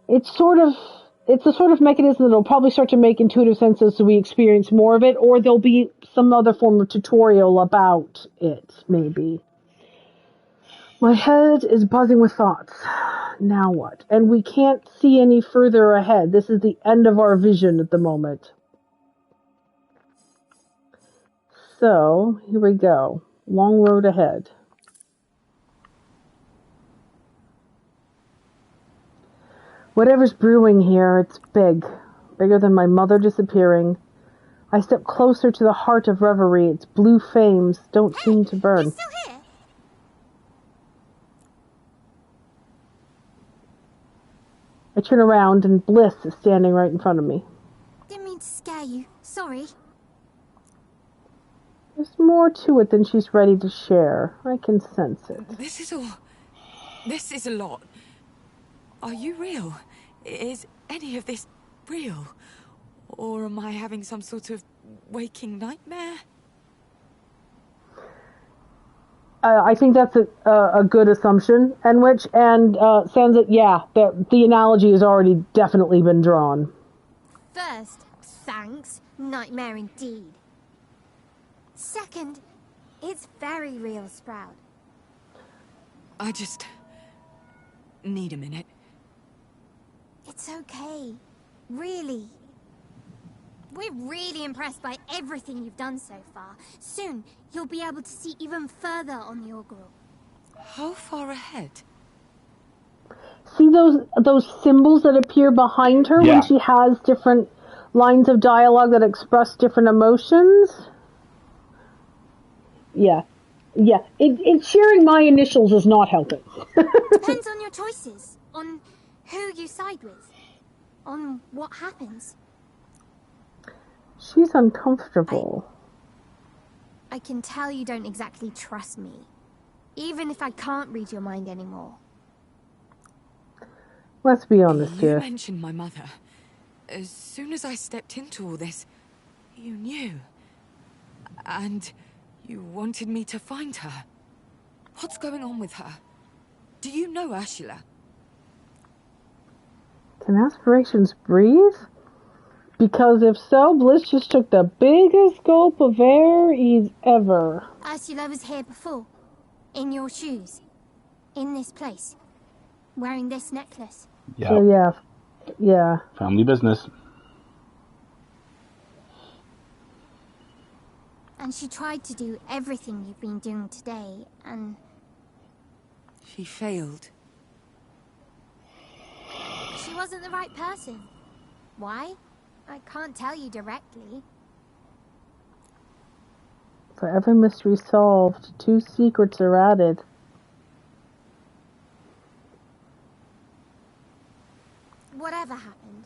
It's a sort of mechanism that'll probably start to make intuitive sense as we experience more of it, or there'll be some other form of tutorial about it, maybe. My head is buzzing with thoughts. Now what? And we can't see any further ahead. This is the end of our vision at the moment. So, here we go. Long road ahead. Whatever's brewing here, it's big. Bigger than my mother disappearing. I step closer to the heart of Reverie. Its blue flames don't seem to burn. You're still here? I turn around and Bliss is standing right in front of me. Didn't mean to scare you. Sorry. There's more to it than she's ready to share. I can sense it. This is a lot. Are you real? Is any of this real? Or am I having some sort of waking nightmare? I think that's a good assumption, and sounds that, yeah, the analogy has already definitely been drawn. First, thanks. Nightmare indeed. Second, it's very real, Sprout. I just need a minute. It's okay. Really. We're really impressed by everything you've done so far. Soon, you'll be able to see even further on the Augural. How far ahead? See those symbols that appear behind her when she has different lines of dialogue that express different emotions? Yeah. It's sharing my initials is not helping. Depends on your choices, on who you side with, on what happens. She's uncomfortable. I can tell you don't exactly trust me, even if I can't read your mind anymore. Let's be honest You here. mentioned my mother. As soon as I stepped into all this, you knew. And you wanted me to find her. What's going on with her? Do you know Ursula? Can aspirations breathe? Because if so, Bliss just took the biggest gulp of air he's ever. Ursula was here before. In your shoes. In this place. Wearing this necklace. Yeah. So yeah. Family business. And she tried to do everything you've been doing today, and... She failed. She wasn't the right person. Why? I can't tell you directly. For every mystery solved, 2 secrets are added. Whatever happened,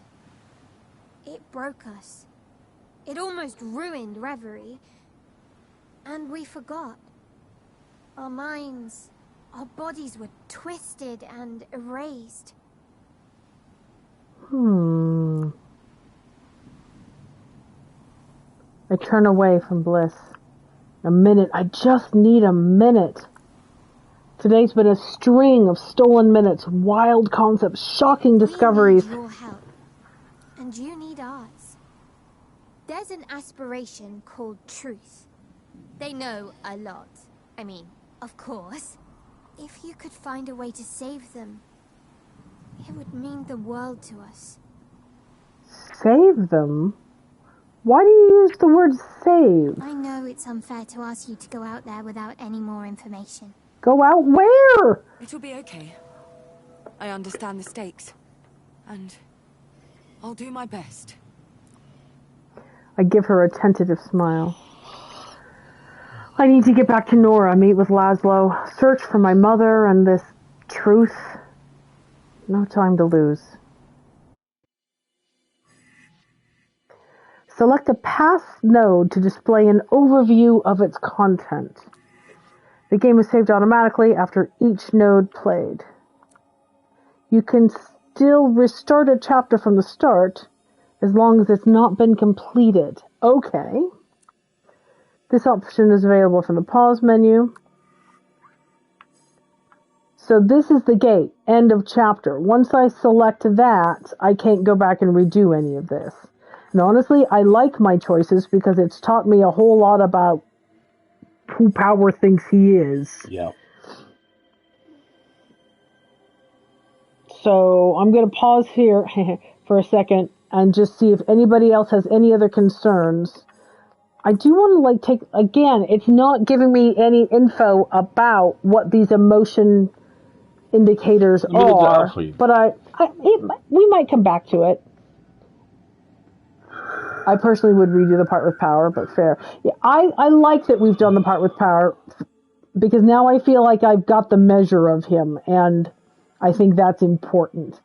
it broke us. It almost ruined Reverie. And we forgot. Our minds, our bodies were twisted and erased. I turn away from Bliss. A minute. I just need a minute. Today's been a string of stolen minutes, wild concepts, shocking discoveries. We need your help. And you need ours. There's an aspiration called truth. They know a lot. I mean, of course. If you could find a way to save them, it would mean the world to us. Save them? Why do you use the word save? I know it's unfair to ask you to go out there without any more information. Go out where? It'll be okay. I understand the stakes. And I'll do my best. I give her a tentative smile. I need to get back to Nora, meet with Laszlo, search for my mother and this truth. No time to lose. Select a path node to display an overview of its content. The game is saved automatically after each node played. You can still restart a chapter from the start as long as it's not been completed. Okay. This option is available from the pause menu. So this is the gate, end of chapter. Once I select that, I can't go back and redo any of this. And honestly, I like my choices because it's taught me a whole lot about who Power thinks he is. Yeah. So I'm going to pause here for a second and just see if anybody else has any other concerns. I do want to take, again, it's not giving me any info about what these emotion indicators are, but we might come back to it. I personally would redo the part with Power, but fair. Yeah, I like that we've done the part with Power because now I feel like I've got the measure of him, and I think that's important.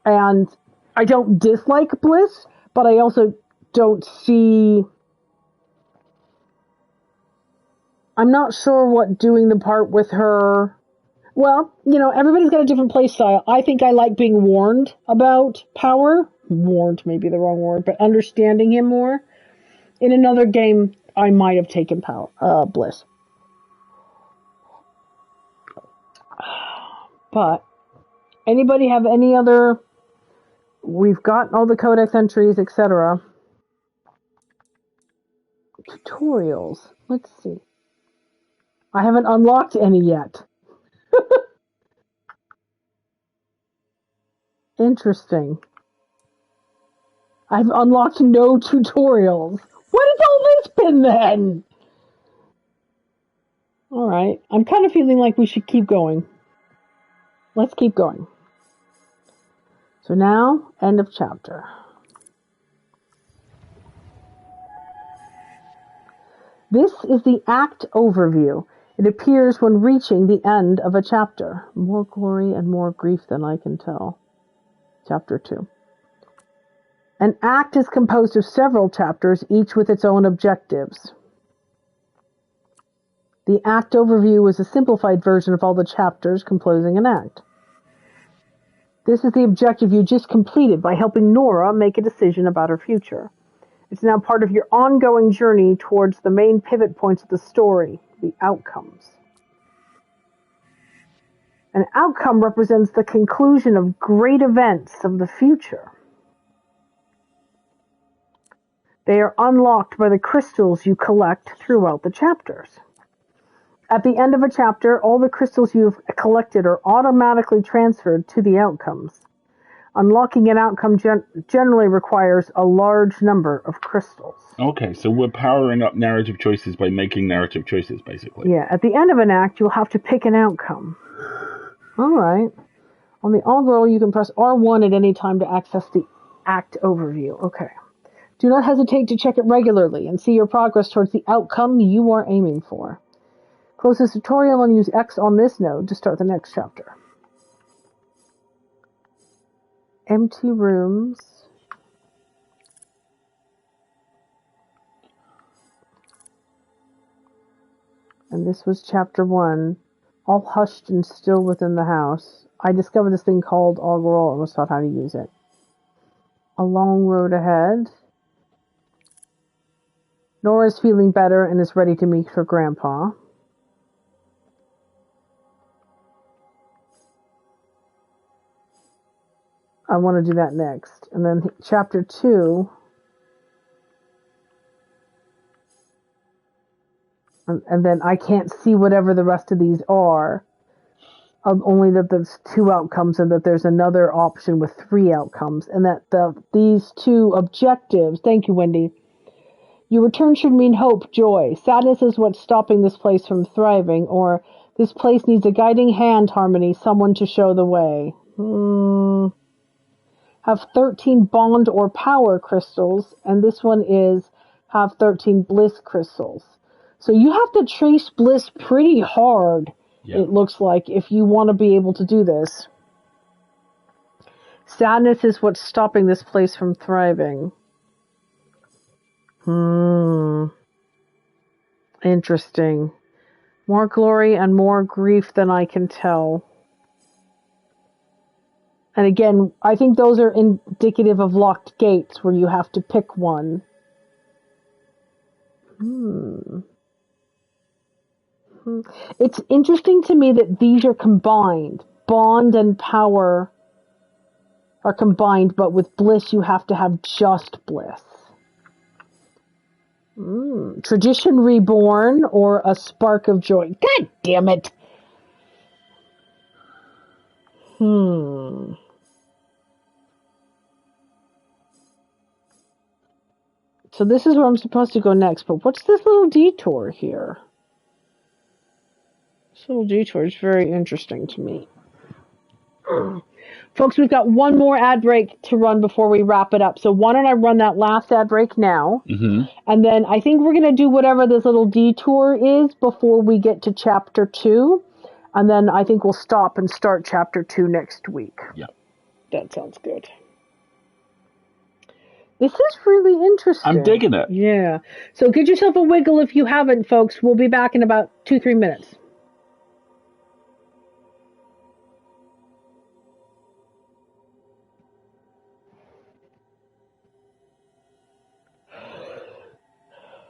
And I don't dislike Bliss, but I also don't see... I'm not sure what doing the part with her... Well, everybody's got a different play style. I think I like being warned about Power. Warned may be the wrong word, but understanding him more. In another game, I might have taken Bliss. But, anybody have any other... We've got all the codex entries, etc. Tutorials. Let's see. I haven't unlocked any yet. Interesting. I've unlocked no tutorials. What has all this been then? Alright. I'm kind of feeling like we should keep going. Let's keep going. So now, end of chapter. This is the act overview. It appears when reaching the end of a chapter. More glory and more grief than I can tell. Chapter 2. An act is composed of several chapters, each with its own objectives. The act overview is a simplified version of all the chapters composing an act. This is the objective you just completed by helping Nora make a decision about her future. It's now part of your ongoing journey towards the main pivot points of the story, the outcomes. An outcome represents the conclusion of great events of the future. They are unlocked by the crystals you collect throughout the chapters. At the end of a chapter, all the crystals you've collected are automatically transferred to the outcomes. Unlocking an outcome generally requires a large number of crystals. Okay, so we're powering up narrative choices by making narrative choices, basically. Yeah, at the end of an act, you'll have to pick an outcome. Alright. On the All-Girl, you can press R1 at any time to access the act overview. Okay. Do not hesitate to check it regularly and see your progress towards the outcome you are aiming for. Close this tutorial and use X on this node to start the next chapter. Empty rooms. And this was chapter 1. All hushed and still within the house. I discovered this thing called All-Girl and was taught how to use it. A long road ahead. Nora's feeling better and is ready to meet her grandpa. I want to do that next. And then chapter 2. And then I can't see whatever the rest of these are. Only that there's 2 outcomes and that there's another option with 3 outcomes. And that these 2 objectives... Thank you, Wendy. Your return should mean hope, joy. Sadness is what's stopping this place from thriving. Or this place needs a guiding hand, Harmony. Someone to show the way. Have 13 bond or power crystals. And this one is have 13 bliss crystals. So you have to trace bliss pretty hard, It looks like, if you want to be able to do this. Sadness is what's stopping this place from thriving. Interesting. More glory and more grief than I can tell. And again, I think those are indicative of locked gates where you have to pick one. It's interesting to me that these are combined. Bond and power are combined, but with bliss you have to have just bliss. Tradition reborn or a spark of joy. God damn it. So this is where I'm supposed to go next, but what's this little detour here? This little detour is very interesting to me. Folks, we've got one more ad break to run before we wrap it up. So why don't I run that last ad break now? And then I think we're going to do whatever this little detour is before we get to chapter 2. And then I think we'll stop and start chapter 2 next week. Yeah. That sounds good. This is really interesting. I'm digging it. Yeah. So get yourself a wiggle if you haven't, folks. We'll be back in about 2-3 minutes.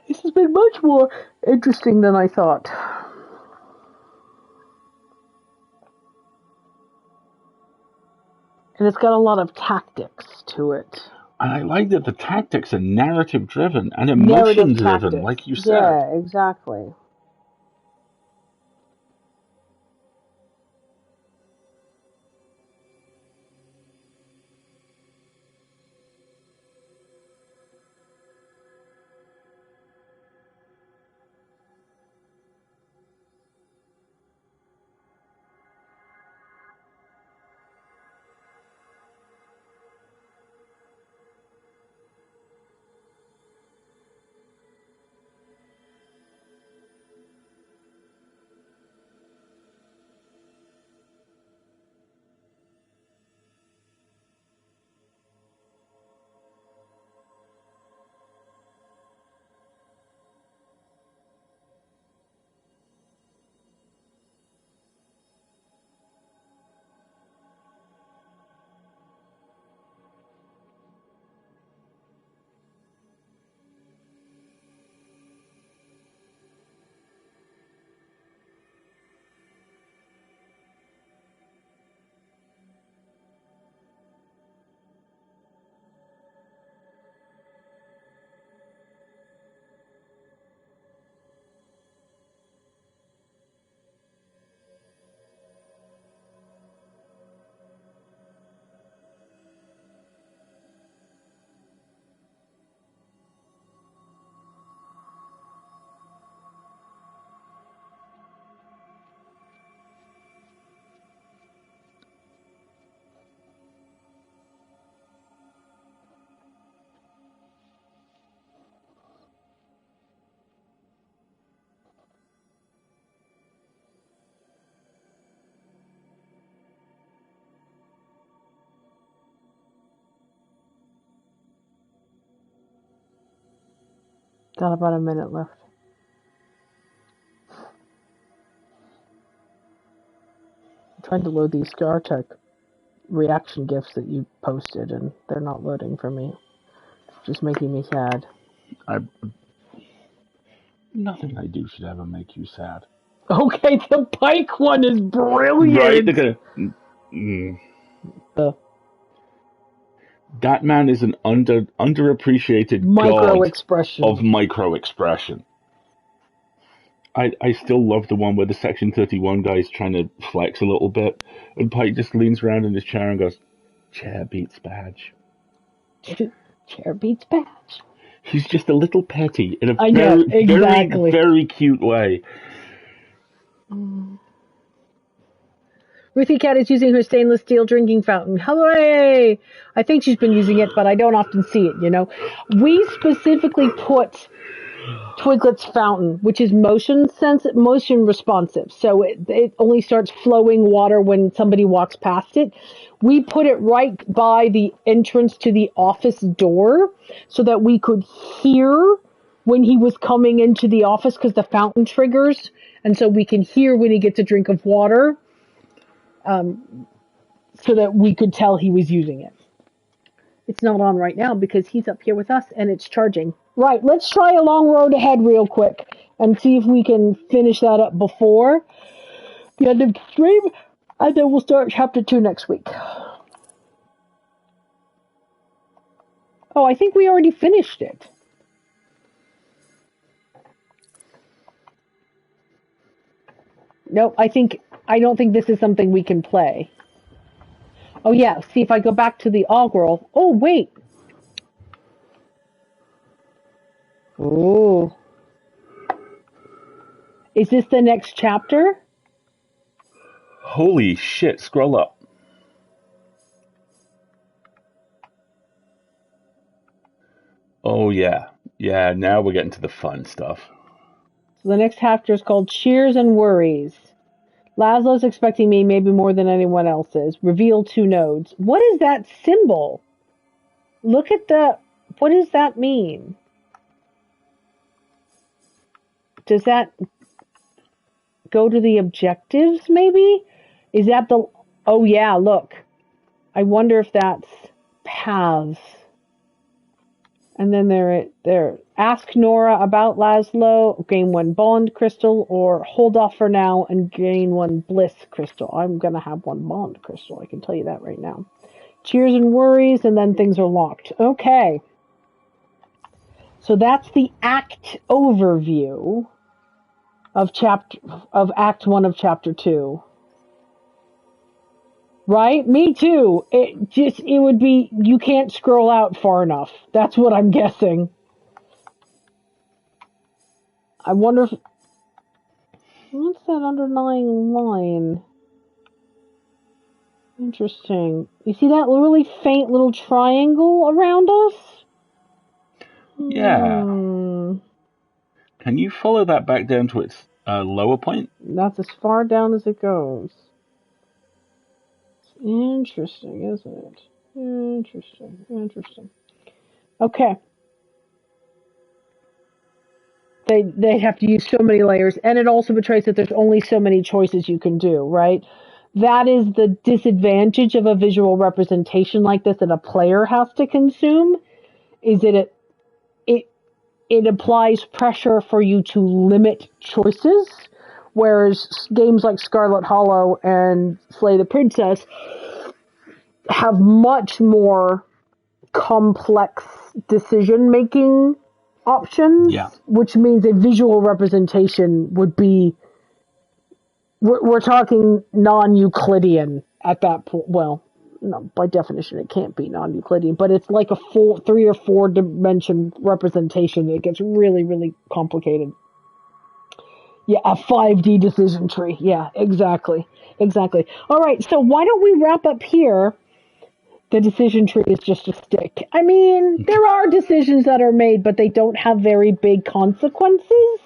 This has been much more interesting than I thought. And it's got a lot of tactics to it. And I like that the tactics are narrative driven and emotion driven, like you said. Yeah, exactly. Got about a minute left. I'm trying to load these ScarTech reaction gifs that you posted, and they're not loading for me. It's just making me sad. Nothing I do should ever make you sad. Okay, the Pike one is brilliant. Right? They're gonna. That man is an underappreciated micro-expression god of micro-expression. I still love the one where the Section 31 guy's trying to flex a little bit, and Pike just leans around in his chair and goes, "Chair beats badge." Chair beats badge. He's just a little petty in a exactly. very cute way. Ruthie Cat is using her stainless steel drinking fountain. Hooray! I think she's been using it, but I don't often see it, you know. We specifically put Twiglet's fountain, which is motion responsive. So it only starts flowing water when somebody walks past it. We put it right by the entrance to the office door so that we could hear when he was coming into the office because the fountain triggers. And so we can hear when he gets a drink of water. So that we could tell he was using it. It's not on right now because he's up here with us and it's charging. Right, let's try A Long Road Ahead real quick. and see if we can finish that up before the end of the stream, and then we'll start chapter 2 next week. Oh, I think we already finished it. Nope, I don't think this is something we can play. Oh yeah, see if I go back to the Augural. Oh wait. Ooh. Is this the next chapter? Holy shit, scroll up. Oh yeah. Yeah, now we're getting to the fun stuff. So the next chapter is called Cheers and Worries. Laszlo's expecting me maybe more than anyone else is. Reveal 2 nodes. What is that symbol? Look at what does that mean? Does that go to the objectives, maybe? Is that oh yeah, look. I wonder if that's paths. And then there. Ask Nora about Laszlo, gain 1 bond crystal, or hold off for now and gain 1 bliss crystal. I'm going to have 1 bond crystal, I can tell you that right now. Cheers and Worries, and then things are locked. Okay. So that's the act overview of Act 1 of Chapter 2. Right? Me too. It would be, you can't scroll out far enough. That's what I'm guessing. I wonder if, what's that underlying line? Interesting. You see that really faint little triangle around us? Yeah. Can you follow that back down to its lower point? That's as far down as it goes. Interesting, isn't it? Interesting. Okay. They have to use so many layers, and it also betrays that there's only so many choices you can do, right? That is the disadvantage of a visual representation like this that a player has to consume, is that it applies pressure for you to limit choices, whereas games like Scarlet Hollow and Slay the Princess have much more complex decision-making options, which means a visual representation would be, we're talking non-Euclidean at that point. Well, no, by definition it can't be non-Euclidean, but it's like a full 3 or 4 dimension representation. It gets really, really complicated. Yeah, a 5D decision tree. Yeah, exactly. All right, so why don't we wrap up here? The decision tree is just a stick. I mean, there are decisions that are made, but they don't have very big consequences,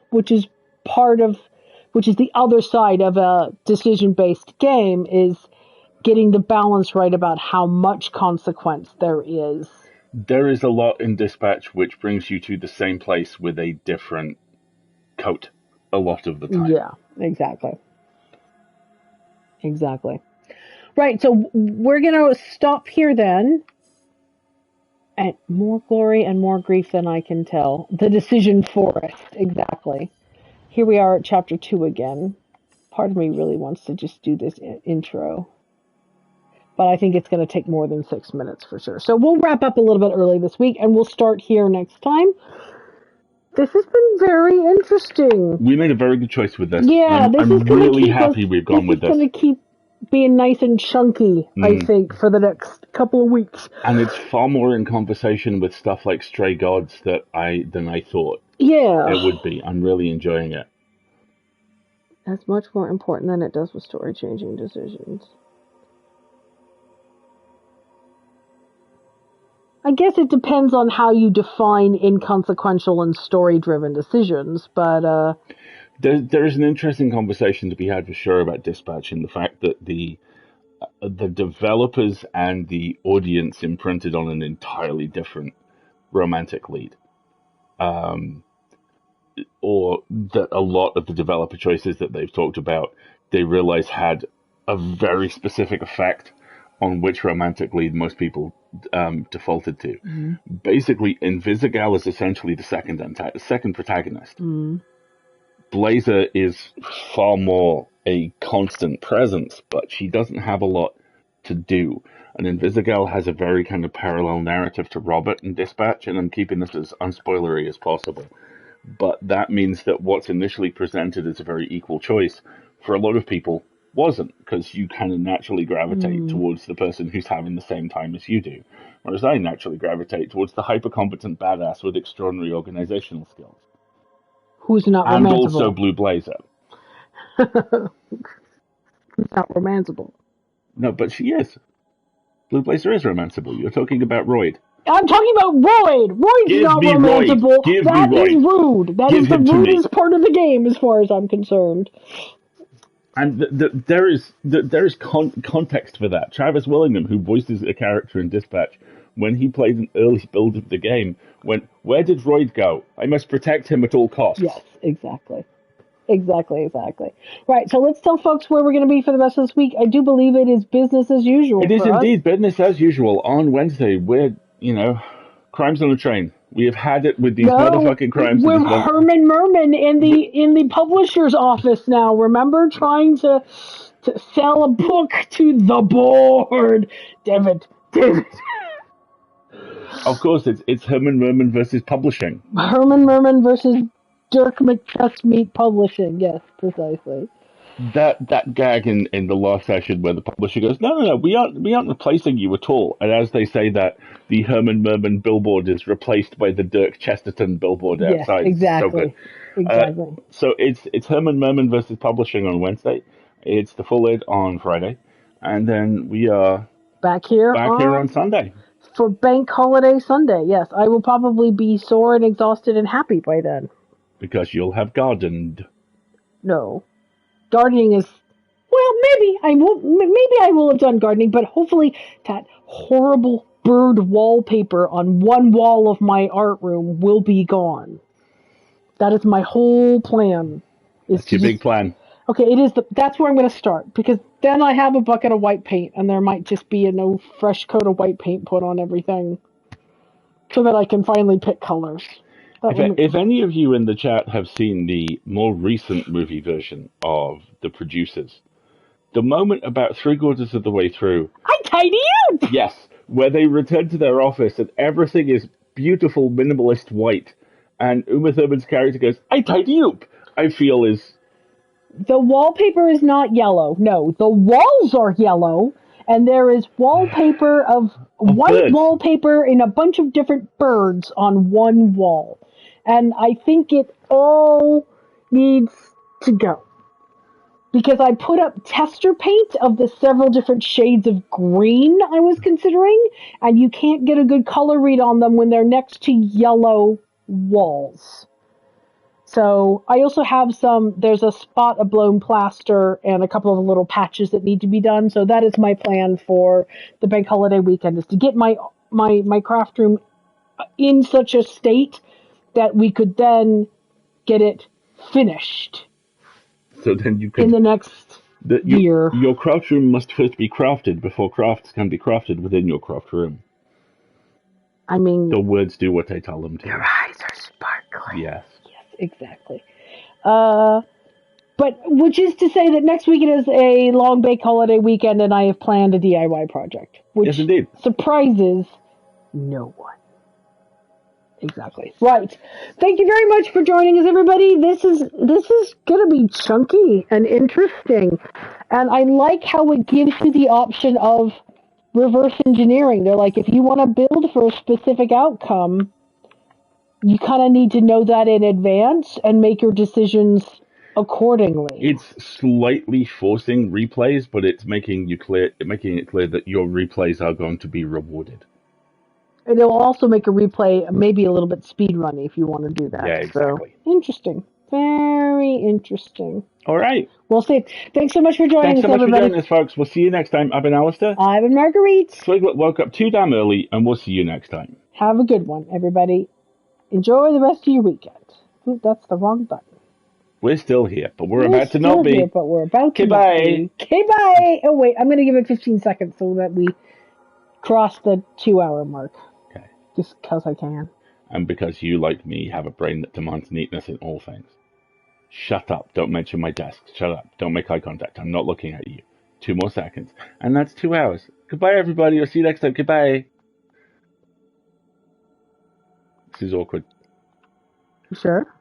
which is the other side of a decision-based game, is getting the balance right about how much consequence there is. There is a lot in Dispatch which brings you to the same place with a different coat a lot of the time. Yeah, exactly. Right, so we're going to stop here then. And more glory and more grief than I can tell. The Decision Forest, exactly. Here we are at Chapter 2 again. Part of me really wants to just do this intro. But I think it's going to take more than 6 minutes for sure. So we'll wrap up a little bit early this week, and we'll start here next time. This has been very interesting. We made a very good choice with this. Yeah, I'm really happy we've gone with this. It's going to keep being nice and chunky, I think, for the next couple of weeks. And it's far more in conversation with stuff like Stray Gods than I thought it would be. I'm really enjoying it. That's much more important than it does with story-changing decisions. I guess it depends on how you define inconsequential and story-driven decisions, but there is an interesting conversation to be had for sure about Dispatch, and the fact that the developers and the audience imprinted on an entirely different romantic lead, or that a lot of the developer choices that they've talked about, they realize had a very specific effect on which romantic lead most people defaulted to. Basically, Invisigal is essentially the second protagonist. Blazer is far more a constant presence, but she doesn't have a lot to do. And Invisigal has a very kind of parallel narrative to Robert in Dispatch, and I'm keeping this as unspoilery as possible. But that means that what's initially presented as a very equal choice for a lot of people wasn't, because you kind of naturally gravitate towards the person who's having the same time as you do. Whereas I naturally gravitate towards the hyper-competent badass with extraordinary organizational skills. Who's not And romanceable? also Blue Blazer. Who's not romanceable? No, but she is. Blue Blazer is romanceable. You're talking about Royd. I'm talking about Royd. Royd's Give not me romanceable. Royd. Give That me Royd. is rude. That Give is the him to me. rudest part of the game, as far as I'm concerned. And there is context for that. Travis Willingham, who voices a character in Dispatch, when he played an early build of the game, went, "Where did Royd go? I must protect him at all costs." Yes, exactly. Exactly. Right, so let's tell folks where we're going to be for the rest of this week. I do believe it is business as usual. It is for us. indeed business as usual. On Wednesday, we're, crimes on a train. We have had it with these motherfucking crimes. We're Herman Merman in the publisher's office now. Remember, trying to sell a book to the board. Damn it. Of course, it's Herman Merman versus publishing. Herman Merman versus Dirk McChestmeat Publishing. Yes, precisely. That gag in the last session where the publisher goes, no, we aren't replacing you at all. And as they say that, the Herman Merman billboard is replaced by the Dirk Chesterton billboard outside. Yes, exactly. So Exactly. So it's Herman Merman versus publishing on Wednesday. It's the full id on Friday, and then we are back here on Sunday for Bank Holiday Sunday. Yes, I will probably be sore and exhausted and happy by then. Because you'll have gardened. No. Gardening is, well, maybe I will have done gardening, but hopefully that horrible bird wallpaper on one wall of my art room will be gone. That is my whole plan. That's your big plan. Okay, that's where I'm going to start, because then I have a bucket of white paint, and there might just be a fresh coat of white paint put on everything, so that I can finally pick colors. If any of you in the chat have seen the more recent movie version of The Producers, the moment about 3/4 of the way through, I tidy up! Yes, where they return to their office and everything is beautiful minimalist white, and Uma Thurman's character goes, "I tidy up," I feel is... The wallpaper is not yellow. No, the walls are yellow, and there is wallpaper of white birds. Wallpaper in a bunch of different birds on one wall. And I think it all needs to go. Because I put up tester paint of the several different shades of green I was considering, and you can't get a good color read on them when they're next to yellow walls. So I also have there's a spot of blown plaster and a couple of little patches that need to be done. So that is my plan for the Bank Holiday weekend, is to get my craft room in such a state that we could then get it finished. So then you can... In the next year. Your craft room must first be crafted before crafts can be crafted within your craft room. I mean... The words do what they tell them to. Your eyes are sparkling. Yes. Yes, exactly. But which is to say that next week it is a long Bank Holiday weekend, and I have planned a DIY project. Which yes, indeed. Surprises no one. Exactly. Right. Thank you very much for joining us, everybody. This is going to be chunky and interesting. And I like how it gives you the option of reverse engineering. They're like, if you want to build for a specific outcome, you kind of need to know that in advance and make your decisions accordingly. It's slightly forcing replays, but it's making it clear that your replays are going to be rewarded. And it will also make a replay maybe a little bit speedrunny if you want to do that. Yeah, exactly. So, interesting. Very interesting. All right. We'll see. Thanks so much for joining us, everybody. Thanks so much for joining us, folks. We'll see you next time. I've been Alistair. I've been Marguerite. Swiglet woke up too damn early, and we'll see you next time. Have a good one, everybody. Enjoy the rest of your weekend. Ooh, that's the wrong button. We're still here, but we're about to not be. Here, but we're about to not be. Okay, bye. Oh, wait. I'm going to give it 15 seconds so that we cross the 2-hour mark. Okay. Just because I can. And because you, like me, have a brain that demands neatness in all things. Shut up. Don't mention my desk. Shut up. Don't make eye contact. I'm not looking at you. 2 more seconds. And that's 2 hours. Goodbye, everybody. I'll see you next time. Goodbye. This is awkward. You sure?